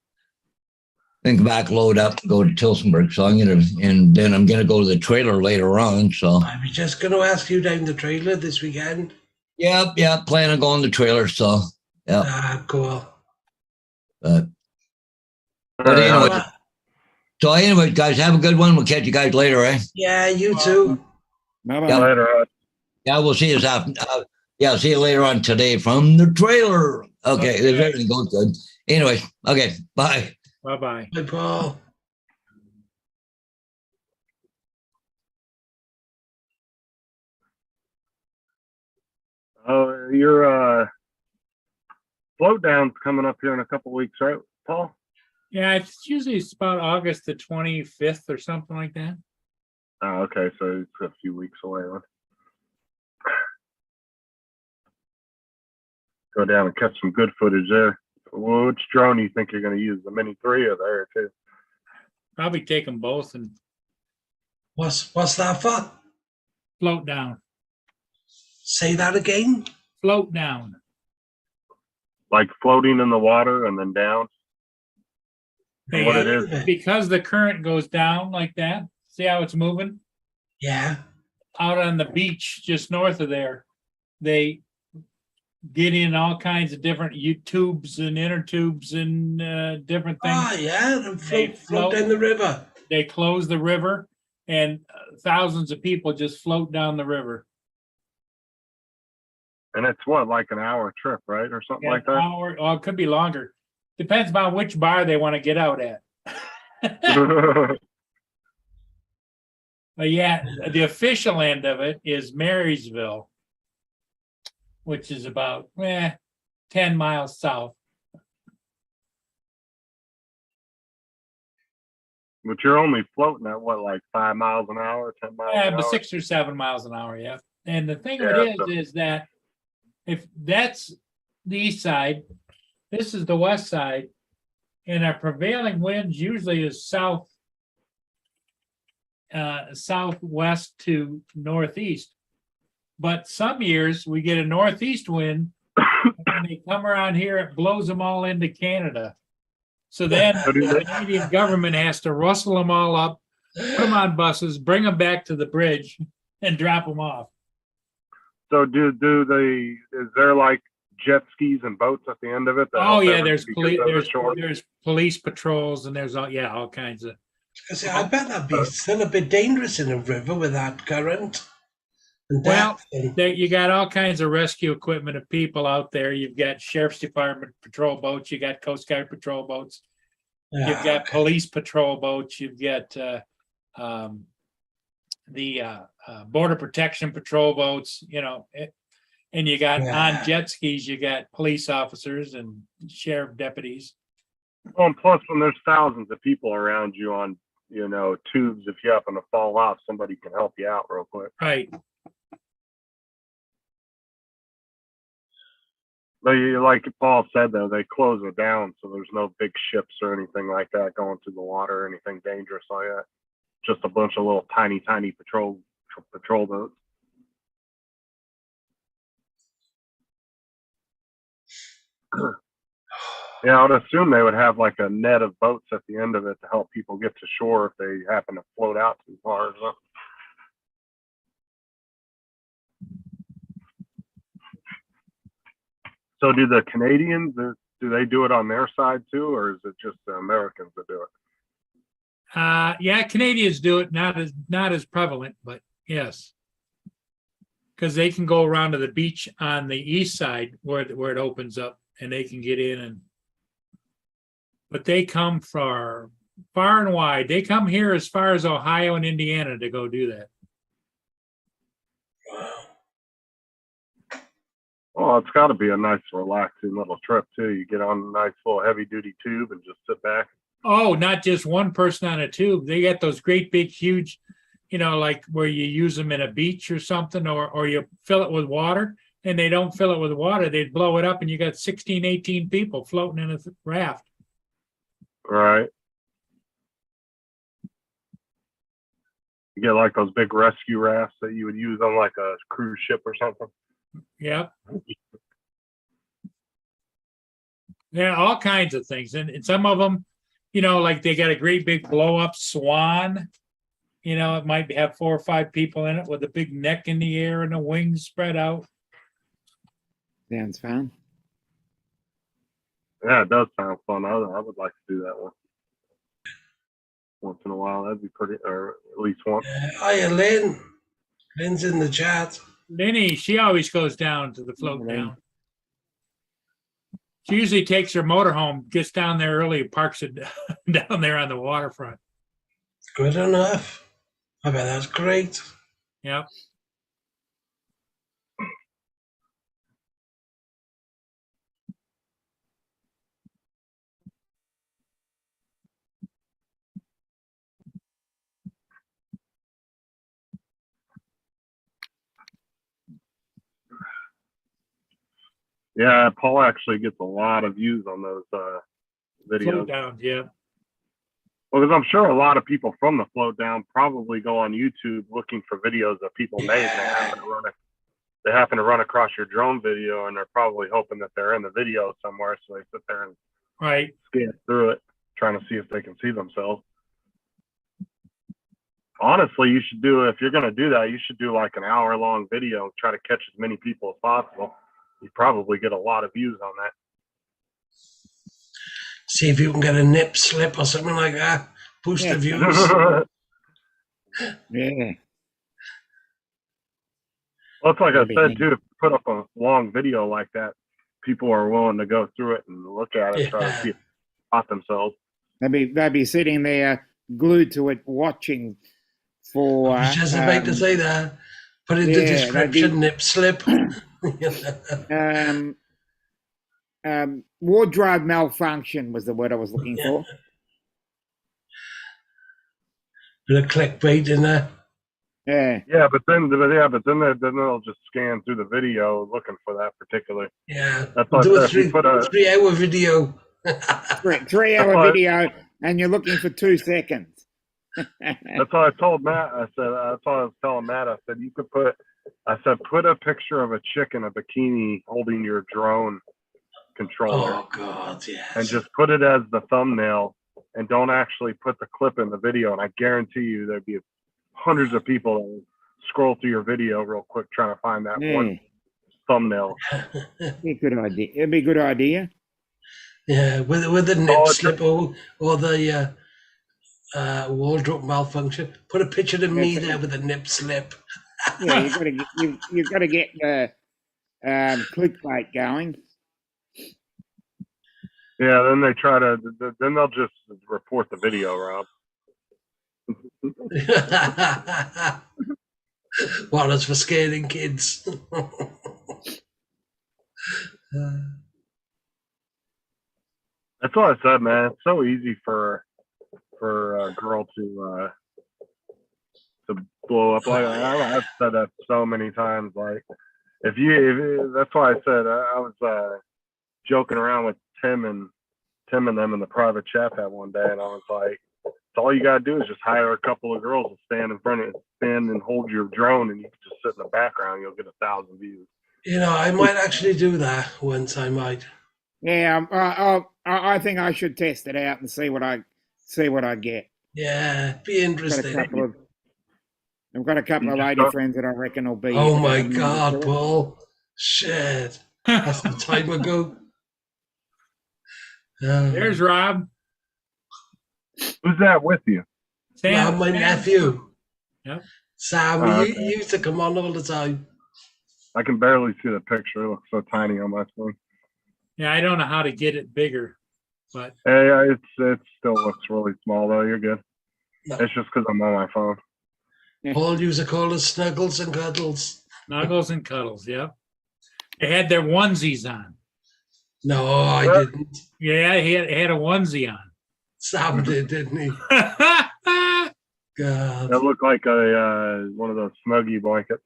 then come back, load up, and go to Tilsonburg. So and then I'm gonna go to the trailer later on. So I was just going to ask you down the trailer this weekend. yeah, plan on going to the trailer. So yeah, Ah, cool. but anyway. So anyway, guys, have a good one. We'll catch you guys later, eh? Yeah, you too. Bye-bye. Yeah. Later. Yeah, we'll see you yeah, see you later on today from the trailer. Okay, Okay. everything goes good. Anyway, okay, bye. Bye-bye. Bye, Paul. Oh, your float down's coming up here in a couple weeks, right, Paul? Yeah, it's about August the 25th or something like that. Oh, okay, so it's a few weeks away. Huh? Go down and catch some good footage there. Which drone do you think you're going to use? The Mini 3 or the Air 2? Probably take them both and What's that for? float down. Say that again. Float down. Like floating in the water and then down? They, What it is? because the current goes down like that. See how it's moving? Yeah. Out on the beach just north of there, they get in all kinds of different tubes and inner tubes and different things. Oh, yeah. And They float down the river. They close the river and thousands of people just float down the river. And it's what, like an hour trip, right? Or something like An that? hour, or it could be longer. Depends on which bar they want to get out at. But yeah, the official end of it is Marysville, which is about 10 miles south. But you're only floating at what, like 5 miles an hour, 10 miles Yeah, an but hour? 6 or 7 miles an hour, yeah. And the thing of Yeah, it is that if that's the east side, this is the west side, and our prevailing winds usually is southwest to northeast. But some years we get a northeast wind, and they come around here, it blows them all into Canada. So then the Canadian government has to rustle them all up, put them on buses, bring them back to the bridge, and drop them off. So is there like jet skis and boats at the end of it? that Oh help yeah, everybody there's get police, over the shore? there's police patrols, and there's all kinds of. I say, I bet that'd be still a bit dangerous in a river with that current. And Well, depth and- you got all kinds of rescue equipment of people out there. You've got sheriff's department patrol boats, you got Coast Guard patrol boats, Yeah, you've got okay. police patrol boats, you've got the border protection patrol boats, and you got Yeah. on jet skis, you got police officers and sheriff deputies. Well, and plus when there's thousands of people around you on, tubes, if you happen to fall off, somebody can help you out real quick. Right. But like Paul said, though, they close it down, so there's no big ships or anything like that going through the water or anything dangerous like that. Just a bunch of little tiny patrol boats. Yeah, I would assume they would have like a net of boats at the end of it to help people get to shore if they happen to float out too far or something. So do the Canadians, do they do it on their side too, or is it just the Americans that do it? Yeah, Canadians do it, not as prevalent, but yes. Because they can go around to the beach on the east side where it opens up, and they can get in but they come far and wide. They come here as far as Ohio and Indiana to go do that. Wow. Oh, it's got to be a nice, relaxing little trip too. You get on a nice little heavy-duty tube and just sit back. Oh, not just one person on a tube. They got those great big, huge, like where you use them in a beach or something, or you fill it with water, and they don't fill it with water. They blow it up and you got 16, 18 people floating in a raft. Right. You get like those big rescue rafts that you would use on like a cruise ship or something. Yep. Yeah, all kinds of things. And some of them, like they got a great big blow up swan. It might have 4 or 5 people in it with a big neck in the air and the wings spread out. Sounds fun. Yeah, it does sound fun. I would like to do that one once in a while. That'd be pretty, or at least once. Hiya, Lynn. Lynn's in the chat. Lenny, she always goes down to the float Lynn. down. She usually takes her motorhome, gets down there early, parks it down there on the waterfront. Good enough. I bet that's great. Yep. Yeah, Paul actually gets a lot of views on those videos. Float downs, yeah. Well, because I'm sure a lot of people from the float down probably go on YouTube looking for videos that people made. And they happen to run across your drone video, and they're probably hoping that they're in the video somewhere. So they sit there and Right. scan through it, trying to see if they can see themselves. Honestly, you should do, if you're going to do that, you should do like an hour-long video, try to catch as many people as possible. You probably get a lot of views on that. See if you can get a nip slip or something like that. Boost the views. Yeah. Well, it's like I That'd be said neat. too. If you put up a long video like that, people are willing to go through it and look at it, try to see if they spot themselves. They'd be sitting there glued to it, watching for. I was just about to say that. Put in the yeah, description, nip slip. Wardrobe malfunction was the word I was looking for. Bit of clickbait in there. Yeah. Yeah, but then they'll just scan through the video looking for that particular. Yeah. That's why I Do a said if you put a 3-hour video. 3-hour That's video, and you're looking for 2 seconds. That's what I told Matt. I said, that's what I was telling Matt. I said, put a picture of a chick in a bikini holding your drone controller Oh, God, yes. and just put it as the thumbnail and don't actually put the clip in the video. And I guarantee you there'd be hundreds of people that would scroll through your video real quick trying to find that one thumbnail. Be a good idea. It'd be a good idea. Yeah, with the nip slip or the wardrobe malfunction. Put a picture of me there with a nip slip. Yeah, you've got to get clickbait going. Yeah, then they try to, then they'll just report the video, Rob. Well, it's for scaring kids. That's what I said, man. It's so easy for a girl to blow up. Like I've said that so many times. Like if that's why I said I was joking around with Tim and them in the private chat that one day, and I was like, all you gotta do is just hire a couple of girls to stand and hold your drone, and you can just sit in the background. You'll get 1,000 views. You know, I might actually do that once. I might. Yeah, I think I should test it out and see what I get. Yeah, be interesting. I've got a couple of lady friends that I reckon will be. Oh my God, Paul! Shit, that's the time ago. There's Rob. Who's that with you? Sam, my nephew. Yep. Sam, you used to come on all the time. I can barely see the picture. It looks so tiny on my phone. Yeah, I don't know how to get it bigger, but Hey, it still looks really small though. You're good. No. It's just because I'm on my phone. Paul used to call us Snuggles and Cuddles. Snuggles and Cuddles, yeah. They had their onesies on. No, I didn't. Yeah, he had a onesie on. Sam did, didn't he? God. That looked like a one of those Snuggie blankets.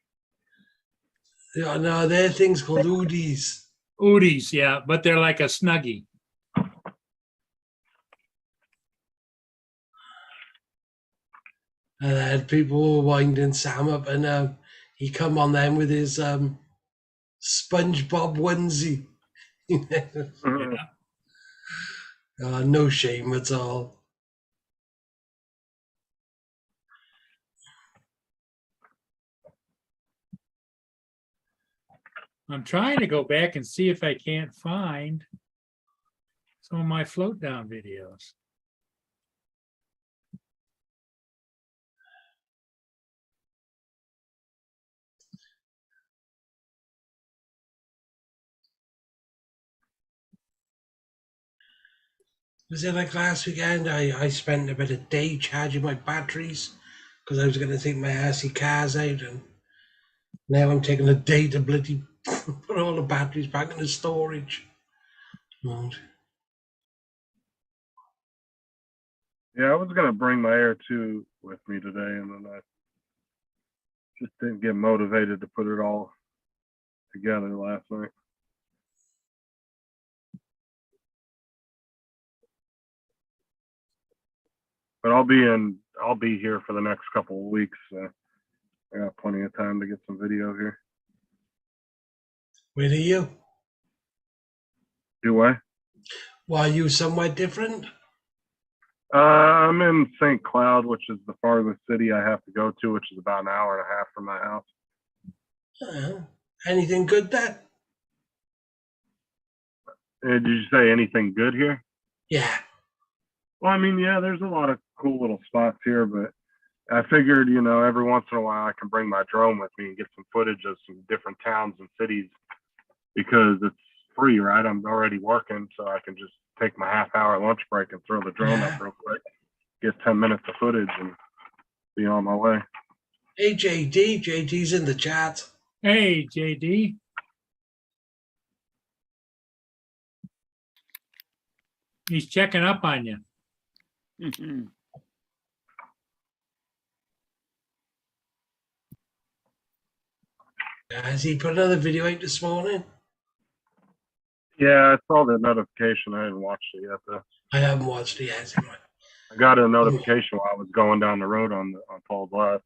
Yeah, no, they're things called hoodies. Oodies, yeah, but they're like a Snuggie. And then people were winding Sam up, and he come on then with his SpongeBob onesie. Yeah. No shame at all. I'm trying to go back and see if I can't find some of my float down videos. Was it like last weekend? I spent about a day charging my batteries because I was going to take my RC cars out, and now I'm taking a day to bloody put all the batteries back into storage. Lord. Yeah, I was gonna bring my Air 2 with me today, and then I just didn't get motivated to put it all together last night. But I'll be here for the next couple of weeks. I got plenty of time to get some video here. Where are you? Do I? Why are you somewhere different? I'm in St. Cloud, which is the farthest city I have to go to, which is about an hour and a half from my house. Anything good there? Did you say anything good here? Yeah. Well, I mean, yeah, there's a lot of cool little spots here, but I figured, every once in a while I can bring my drone with me and get some footage of some different towns and cities because it's free, right? I'm already working, so I can just take my half-hour lunch break and throw the drone up real quick, get 10 minutes of footage, and be on my way. Hey, JD. JD's in the chat. Hey, JD. He's checking up on you. Has he put another video out this morning? Yeah, I saw the notification. I hadn't watched it yet, though. I haven't watched it yet. I got a notification while I was going down the road on Paul's Live.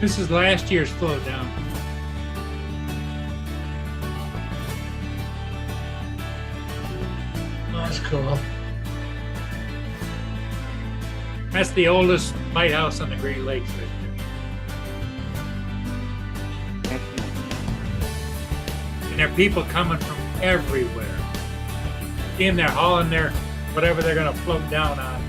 This is last year's float down. That's cool. That's the oldest lighthouse on the Great Lakes right there. And there are people coming from everywhere. In there hauling their whatever they're gonna float down on.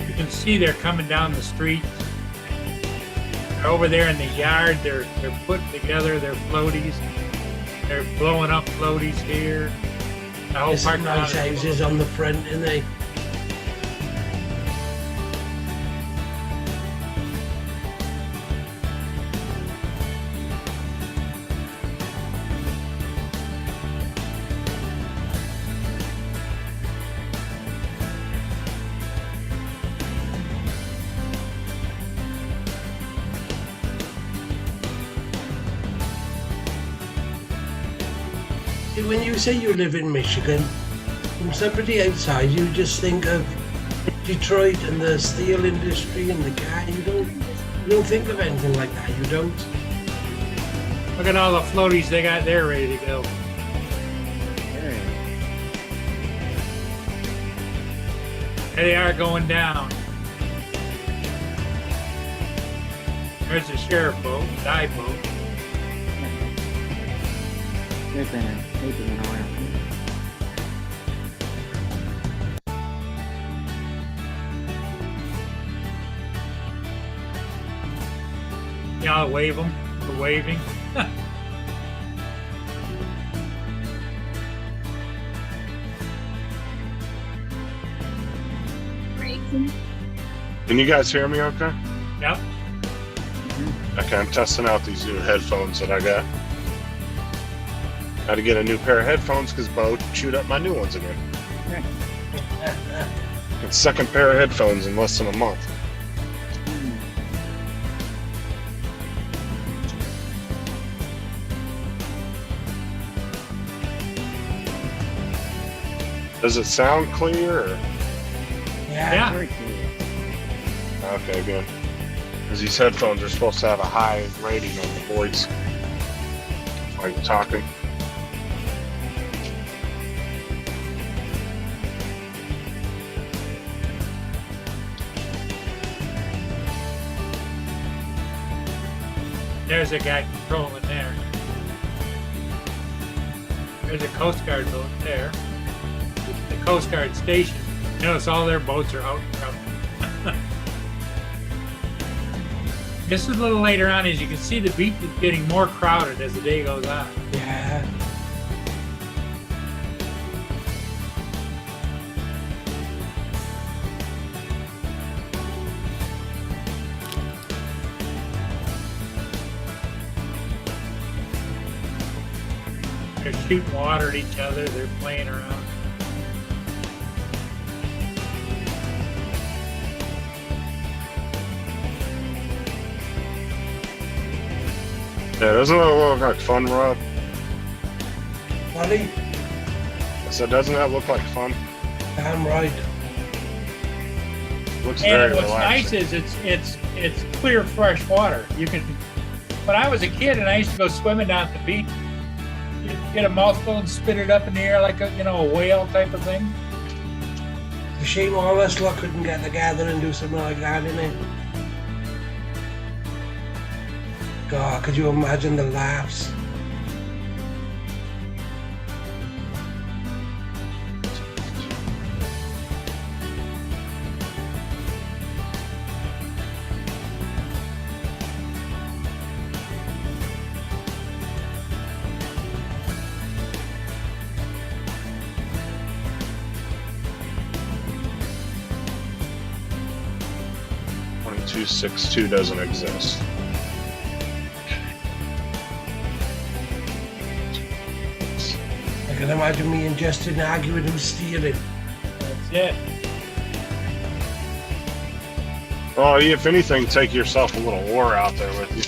You can see they're coming down the street. They're over there in the yard. They're putting together their floaties. They're blowing up floaties here. The whole There's some parking lot nice is houses on the front, isn't they? When you say you live in Michigan, from somebody outside, you just think of Detroit and the steel industry and the car, you don't think of anything like that. You don't. Look at all the floaties they got there ready to go. Yeah. There they are going down. There's the sheriff boat, dive boat. They've been keeping an eye on him. Yeah, I'll wave them. The waving. Can you guys hear me okay? Yep. Okay, I'm testing out these new headphones that I got. Got to get a new pair of headphones because Bo chewed up my new ones again. Got second pair of headphones in less than a month. Does it sound clear? Or? Yeah. Very cool. Okay, good. Because these headphones are supposed to have a high rating on the voice while you're talking. There's a guy controlling there. There's a Coast Guard boat there. The Coast Guard station. Notice all their boats are out front. Just a little later on, as you can see, the beach is getting more crowded as the day goes on. Yeah. They're shooting water at each other. They're playing around. Yeah, doesn't that look like fun, Rod? Funny? I said, doesn't that look like fun? Damn right. Looks very And what's nice relaxing. is it's clear, fresh water. You can. When I was a kid and I used to go swimming down at the beach, you get a mouthful and spit it up in the air like a whale type of thing. It's a shame all us lot couldn't get together and do something like that, innit? God, could you imagine the laughs? .262 doesn't exist. I can imagine me and Justin arguing who's stealing. That's it. Well, if anything, take yourself a little oar out there with you.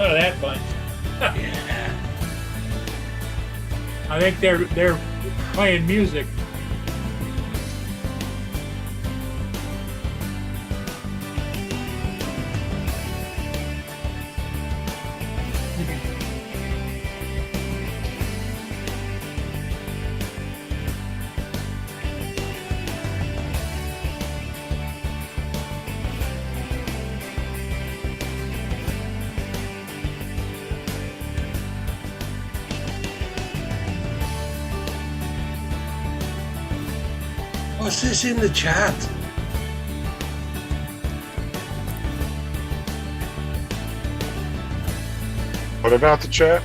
Out of that bunch. Yeah. I think they're playing music. What's this in the chat? What about the chat?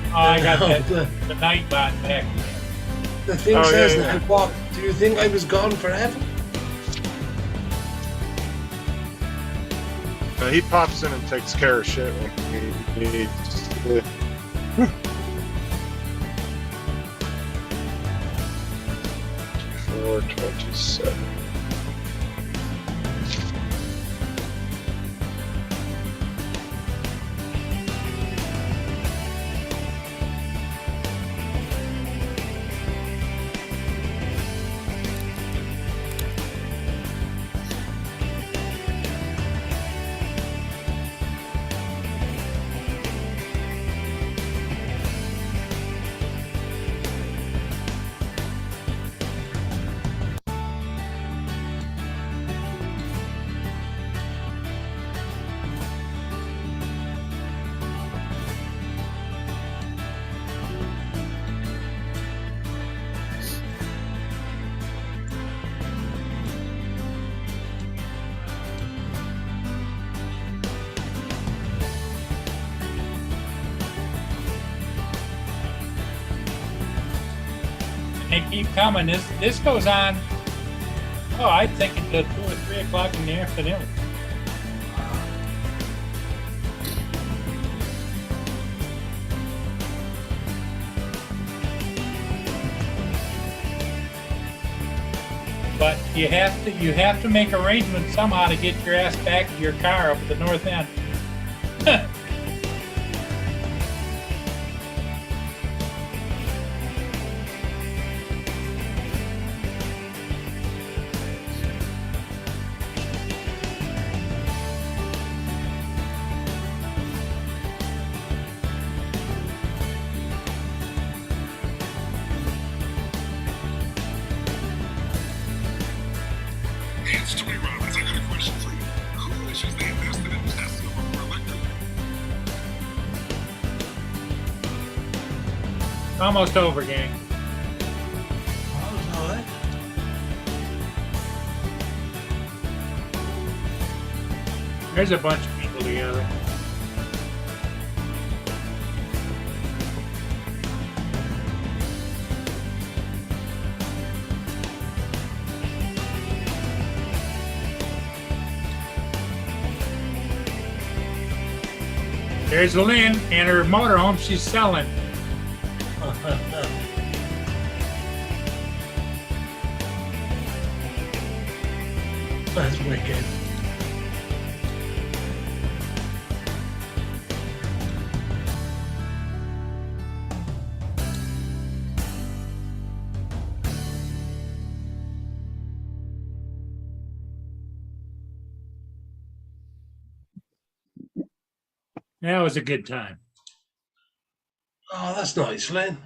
Oh, I got Oh, that the, the night bot back. the thing Oh, says yeah, yeah. that. What? Do you think I was gone forever? He pops in and takes care of shit when he needs to. 427. They keep coming. This goes on. Oh, I think until 2 or 3 o'clock in the afternoon. But you have to make arrangements somehow to get your ass back to your car up at the north end. Hey, it's Tony Robbins. I got a question for you. Who wishes they invested in Tesla before electric? Almost over, gang. Oh, all right. There's a bunch of people together. There's Lynn and her motorhome she's selling. That's wicked. That was a good time. Oh, that's nice, Lynn.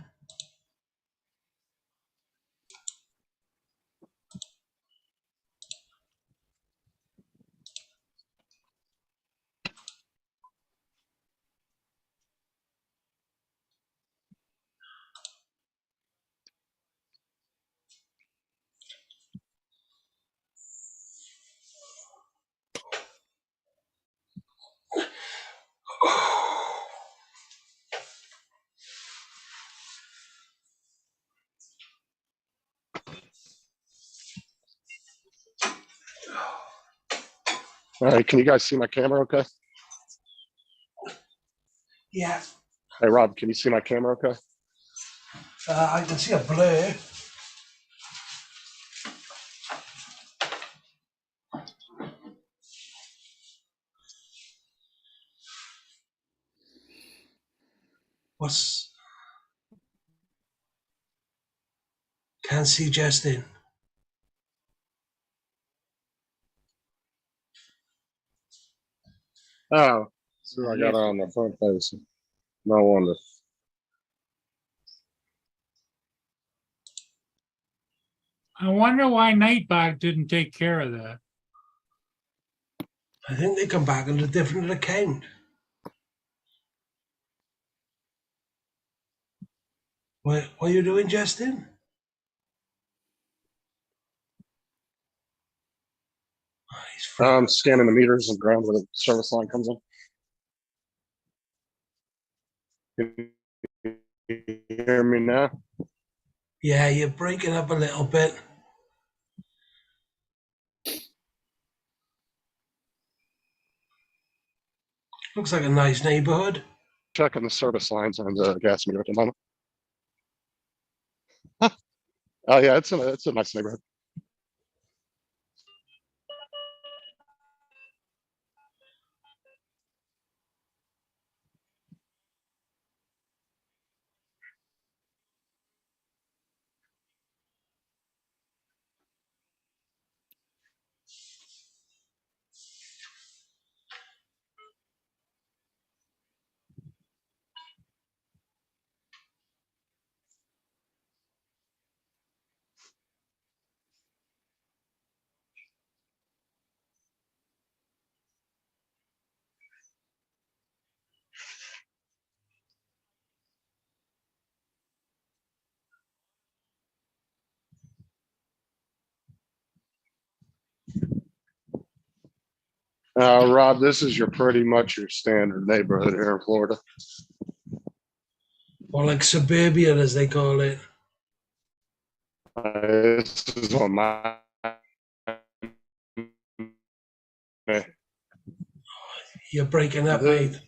All right, can you guys see my camera okay? Yeah, Hey, Rob, can you see my camera okay? I can see a blur. Can't see Justin. Oh, so I got her on the front face. No wonder. I wonder why Nightbot didn't take care of that. I think they come back on a different account. What are you doing, Justin? Oh, he's I'm scanning the meters and ground where the service line comes in. Can you hear me now? Yeah, you're breaking up a little bit. Looks like a nice neighborhood. Checking the service lines on the gas meter at the moment. Oh yeah, it's a nice neighborhood. Rob, this is your pretty much your standard neighborhood here in Florida. Or like suburbia, as they call it. This is what my You're breaking up, mate.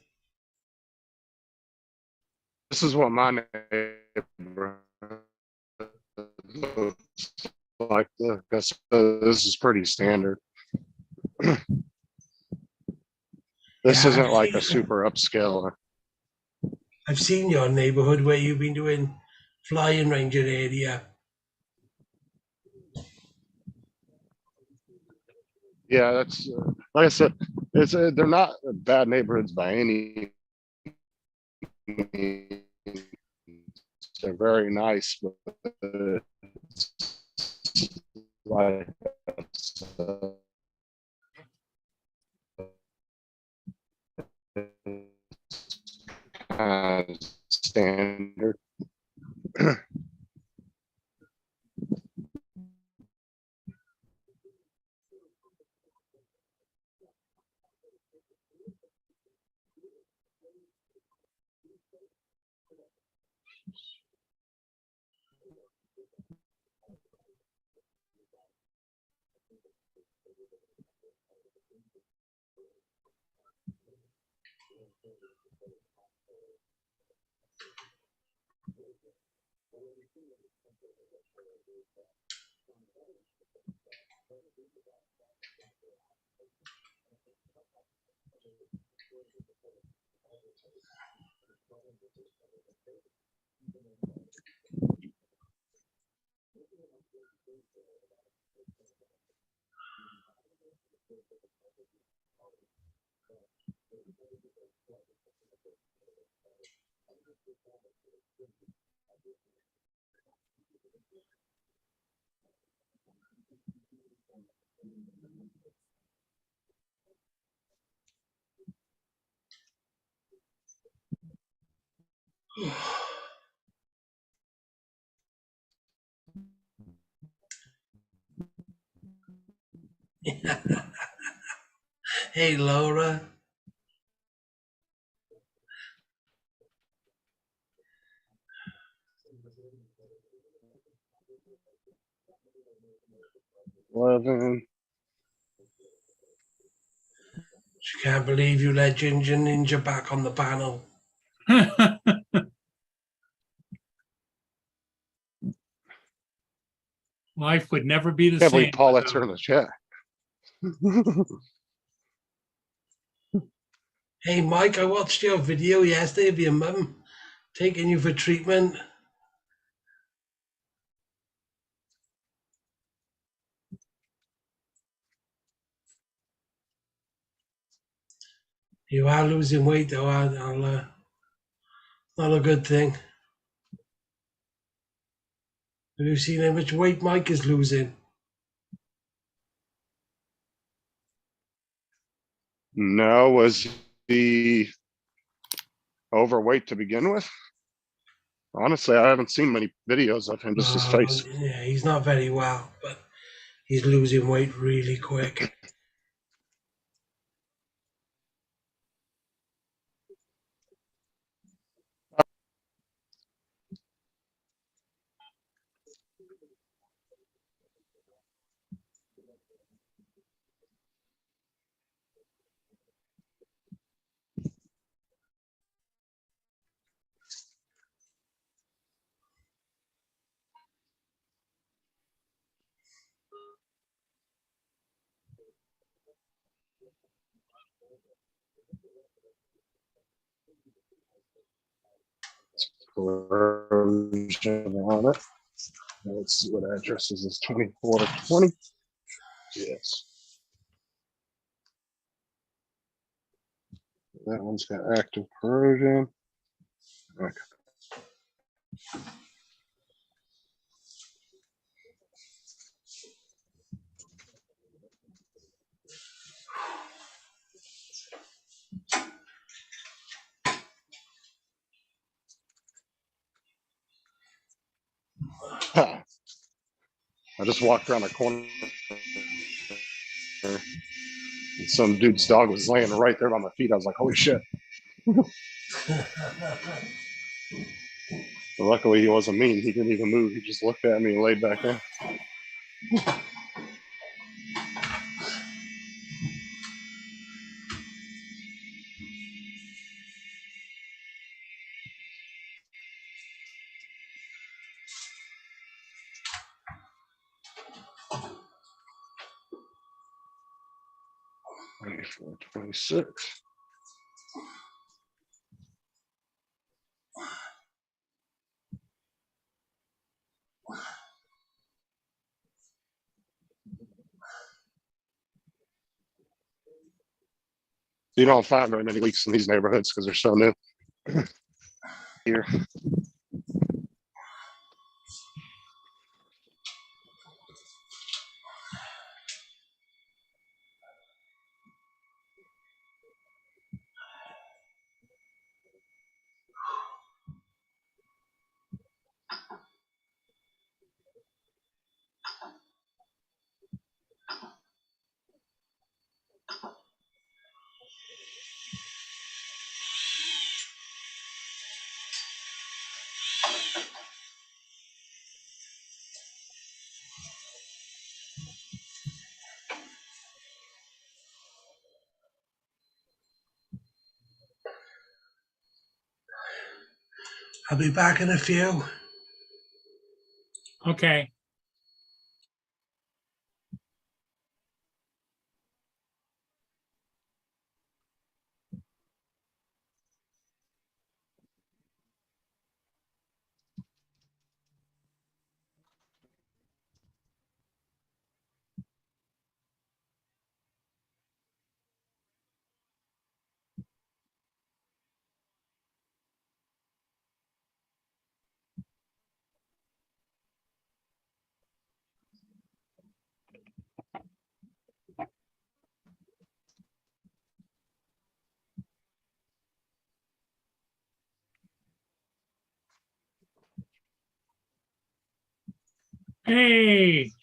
This is what my neighborhood looks like. This is pretty standard. This Yeah, isn't like a super upscale. I've seen your neighborhood where you've been doing flying ranger area. Yeah, that's like I said. It's they're not bad neighborhoods by any means. They're very nice, but it's like standard. Hey, Laura. She can't believe you let Ginger Ninja back on the panel. Life would never be the Can't same. believe Paulette's in the chat. Hey, Mike, I watched your video yesterday of your mum taking you for treatment. You are losing weight, though. Not a good thing. Have you seen how much weight Mike is losing? No, was he overweight to begin with? Honestly, I haven't seen many videos of him, just his face. Yeah, he's not very well, but he's losing weight really quick. Corrosion on it. Let's see what address is this, 2420? Yes. That one's got active corrosion. Okay. Huh. I just walked around a corner and some dude's dog was laying right there by my feet. I was like, holy shit. But luckily he wasn't mean. He didn't even move. He just looked at me and laid back down. Twenty-four, 26. You don't find very many leaks in these neighborhoods because they're so new. Here. I'll be back in a few. Okay. Hey,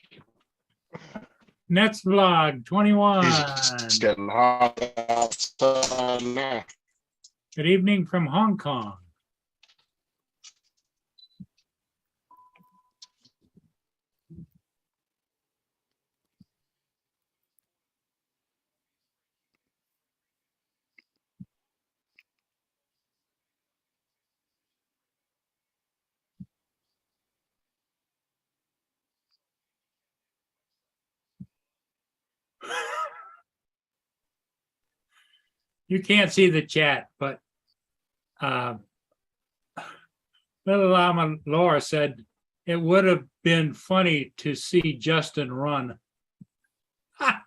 Nets vlog 21. It's getting hot outside now. Good evening from Hong Kong. You can't see the chat, but little Llama Laura said it would have been funny to see Justin run. Ha!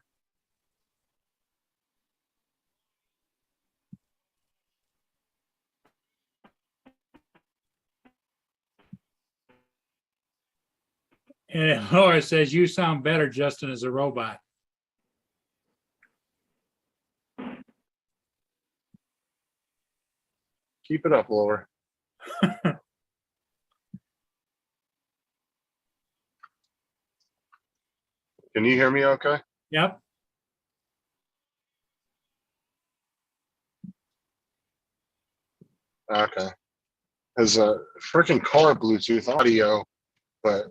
And Laura says, you sound better, Justin, as a robot. Keep it up, Laura. Can you hear me okay? Yep. Okay. Has a freaking car Bluetooth audio, but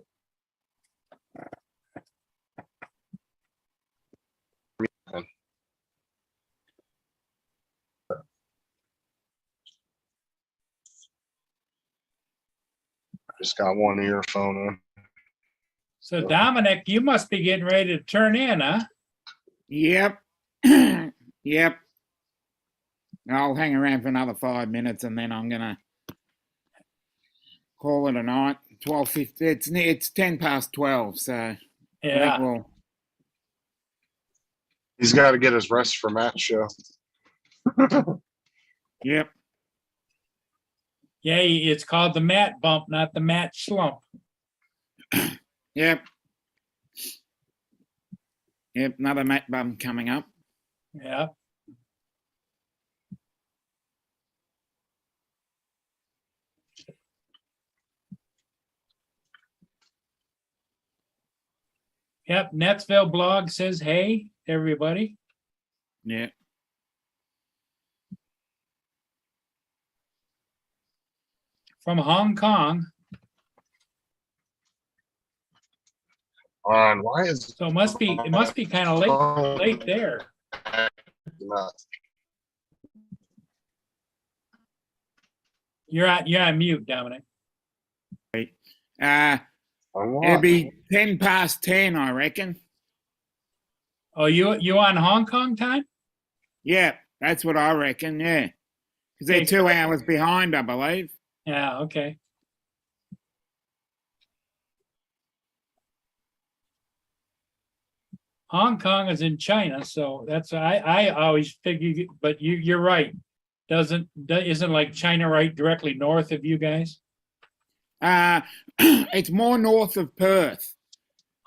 just got one earphone on. So Dominic, you must be getting ready to turn in, huh? Yep. Yep. I'll hang around for another 5 minutes and then I'm gonna call it a night. 12:50. It's 10 past 12, so I think Yeah. we'll. He's got to get his rest for Matt's show. Yep. Yeah, it's called the Matt bump, not the Matt slump. Yep. Yep. Another Matt bum coming up. Yeah. Yep, Netsville blog says, hey, everybody. Yeah. From Hong Kong. On why is So it must be kind of late there. Not. You're on mute, Dominic. It'll be 10 past 10, I reckon. Oh, you on Hong Kong time? Yeah, that's what I reckon. Yeah, because they're 2 hours behind, I believe. Yeah, okay. Hong Kong is in China, so that's I always figure. But you're right. Isn't like China right directly north of you guys? It's more north of Perth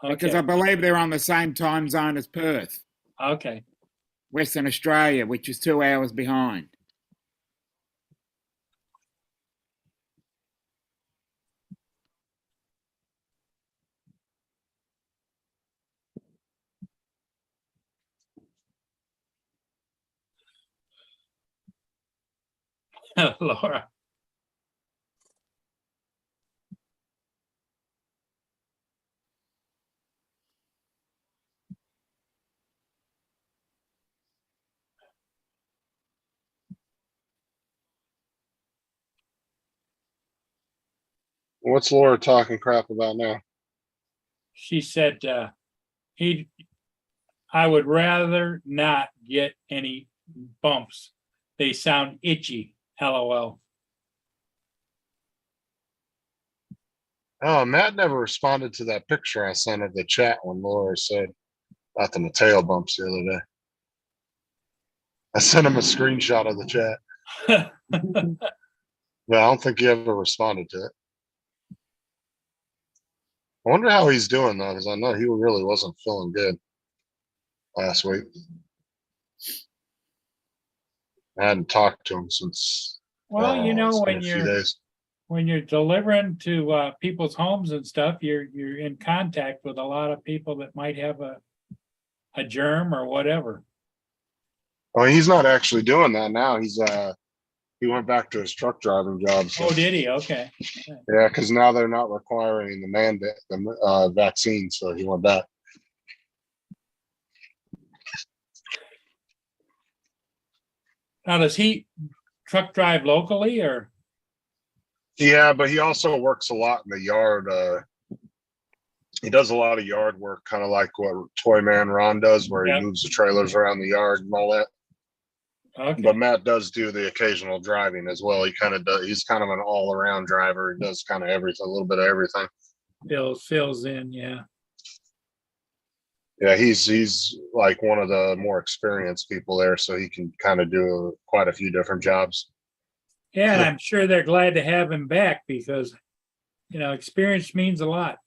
because Okay. I believe they're on the same time zone as Perth, Okay. Western Australia, which is 2 hours behind. Laura. What's Laura talking crap about now? She said I would rather not get any bumps. They sound itchy. LOL. Oh, Matt never responded to that picture I sent of the chat when Laura said about the Mateo bumps the other day. I sent him a screenshot of the chat. But I don't think he ever responded to it. I wonder how he's doing though, because I know he really wasn't feeling good last week. I hadn't talked to him since. Well, it's been a few days. when you're delivering to people's homes and stuff, you're in contact with a lot of people that might have a germ or whatever. Oh, he's not actually doing that now. He went back to his truck driving job. So. Oh, did he? Okay. Yeah, because now they're not requiring the vaccine, so he went back. Now, does he truck drive locally or? Yeah, but he also works a lot in the yard. He does a lot of yard work, kind of like what Toy Man Ron does, where Yep. he moves the trailers around the yard and all that. Okay. But Matt does do the occasional driving as well. He kind of does. He's kind of an all-around driver. He does kind of everything, a little bit of everything. Fills in, yeah. Yeah, he's like one of the more experienced people there, so he can kind of do quite a few different jobs. Yeah, and I'm sure they're glad to have him back because, experience means a lot.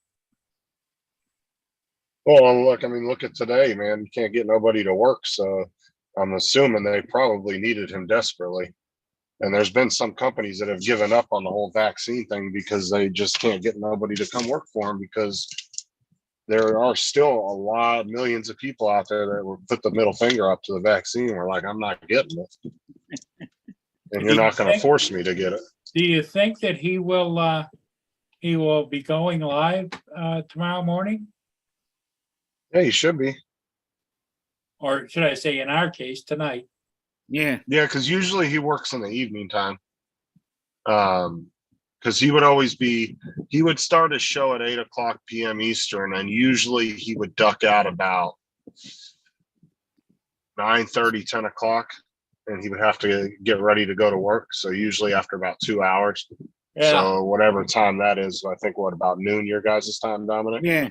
Well, look, I mean, look at today, man. You can't get nobody to work, so I'm assuming they probably needed him desperately. And there's been some companies that have given up on the whole vaccine thing because they just can't get nobody to come work for them, because there are still a lot, millions of people out there that will put the middle finger up to the vaccine. We're like, I'm not getting it. And you're not going to force me to get it. Do you think that he will be going live tomorrow morning? Yeah, you should be. Or should I say, in our case, tonight? Yeah. Yeah, because usually he works in the evening time. Because he would start his show at 8:00 p.m. Eastern, and usually he would duck out about 9:30, 10 o'clock, and he would have to get ready to go to work. So usually after about 2 hours. Yeah. So whatever time that is, I think what, about noon your guys' time, Dominic? Yeah.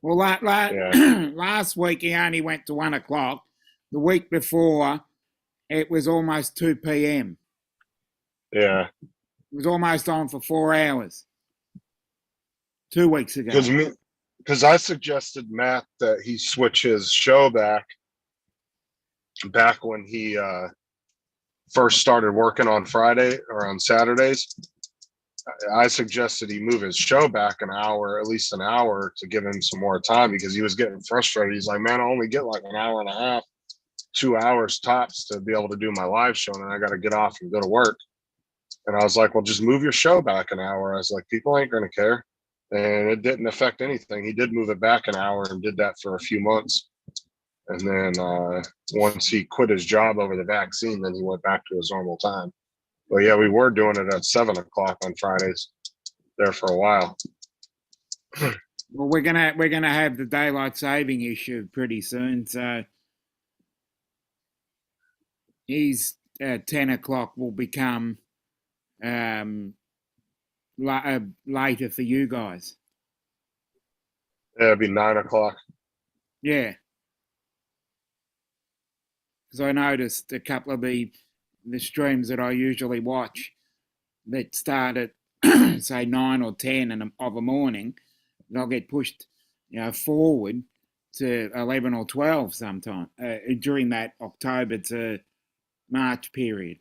Well, Yeah. last week he only went to 1 o'clock. The week before, it was almost 2 p.m. Yeah. It was almost on for 4 hours. 2 weeks ago. Because I suggested, Matt, that he switch his show back when he first started working on Friday or on Saturdays. I suggested he move his show back an hour, at least an hour, to give him some more time, because he was getting frustrated. He's like, man, I only get like an hour and a half, 2 hours tops to be able to do my live show, and I got to get off and go to work. And I was like, well, just move your show back an hour. I was like, people ain't going to care. And it didn't affect anything. He did move it back an hour and did that for a few months. And then once he quit his job over the vaccine, then he went back to his normal time. But yeah, we were doing it at 7 o'clock on Fridays there for a while. Well, we're gonna have the daylight saving issue pretty soon, so he's 10 o'clock will become later for you guys. Yeah, it'd be 9 o'clock. Yeah, because I noticed a couple of the streams that I usually watch that start at say 9 or 10 of a morning, they'll get pushed, forward to 11 or 12 sometime during that October to March period.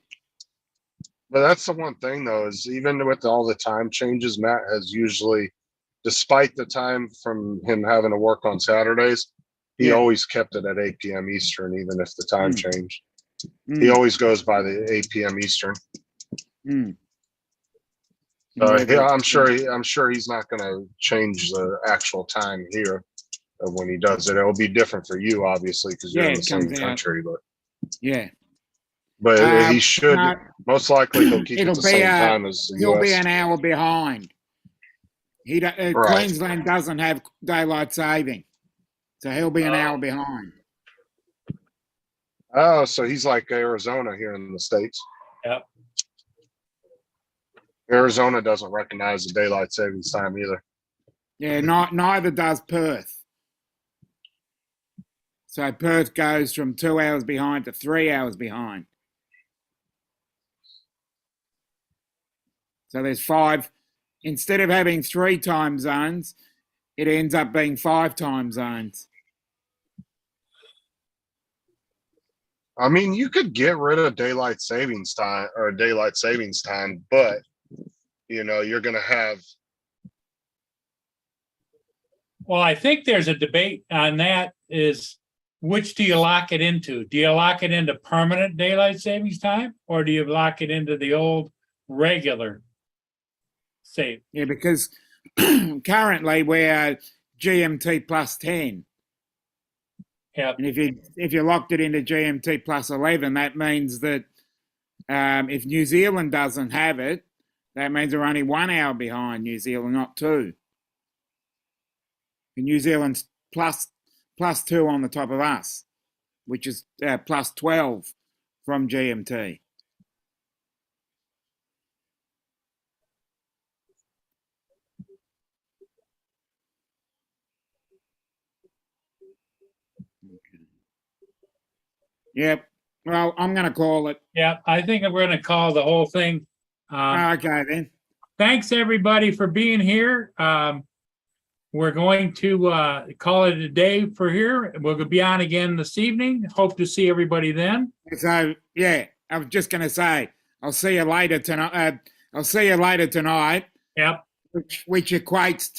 But that's the one thing, though, is even with all the time changes, Matt has usually, despite the time from him having to work on Saturdays, he always kept it at 8 p.m. Eastern, even if the time changed. He always goes by the 8 p.m. Eastern. Yeah, I'm sure he's not going to change the actual time here of when he does it. It'll be different for you, obviously, because you're in the same country. But he should most likely he'll keep it the same time as the He'll US. be an hour behind. Right. Queensland doesn't have daylight saving, so he'll be an hour behind. Oh, so he's like Arizona here in the States. Yep. Arizona doesn't recognize the daylight savings time either. Yeah, neither does Perth. So Perth goes from 2 hours behind to 3 hours behind. So there's 5. Instead of having 3 time zones, it ends up being 5 time zones. I mean, you could get rid of daylight savings time, but you're going to have. Well, I think there's a debate on that, is which do you lock it into? Do you lock it into permanent daylight savings time, or do you lock it into the old regular save? Yeah, because currently we're GMT plus 10. Yep. And if you locked it into GMT plus 11, that means that if New Zealand doesn't have it, that means we're only 1 hour behind New Zealand, not 2. And New Zealand's plus 2 on the top of us, which is plus 12 from GMT. Yep. Well, I'm going to call it. Yeah, I think we're going to call the whole thing. Okay, then. Thanks, everybody, for being here. we're going to call it a day for here. We'll be on again this evening. Hope to see everybody then. So yeah, I was just gonna say I'll see you later tonight. I'll see you later tonight, Yep. which equates to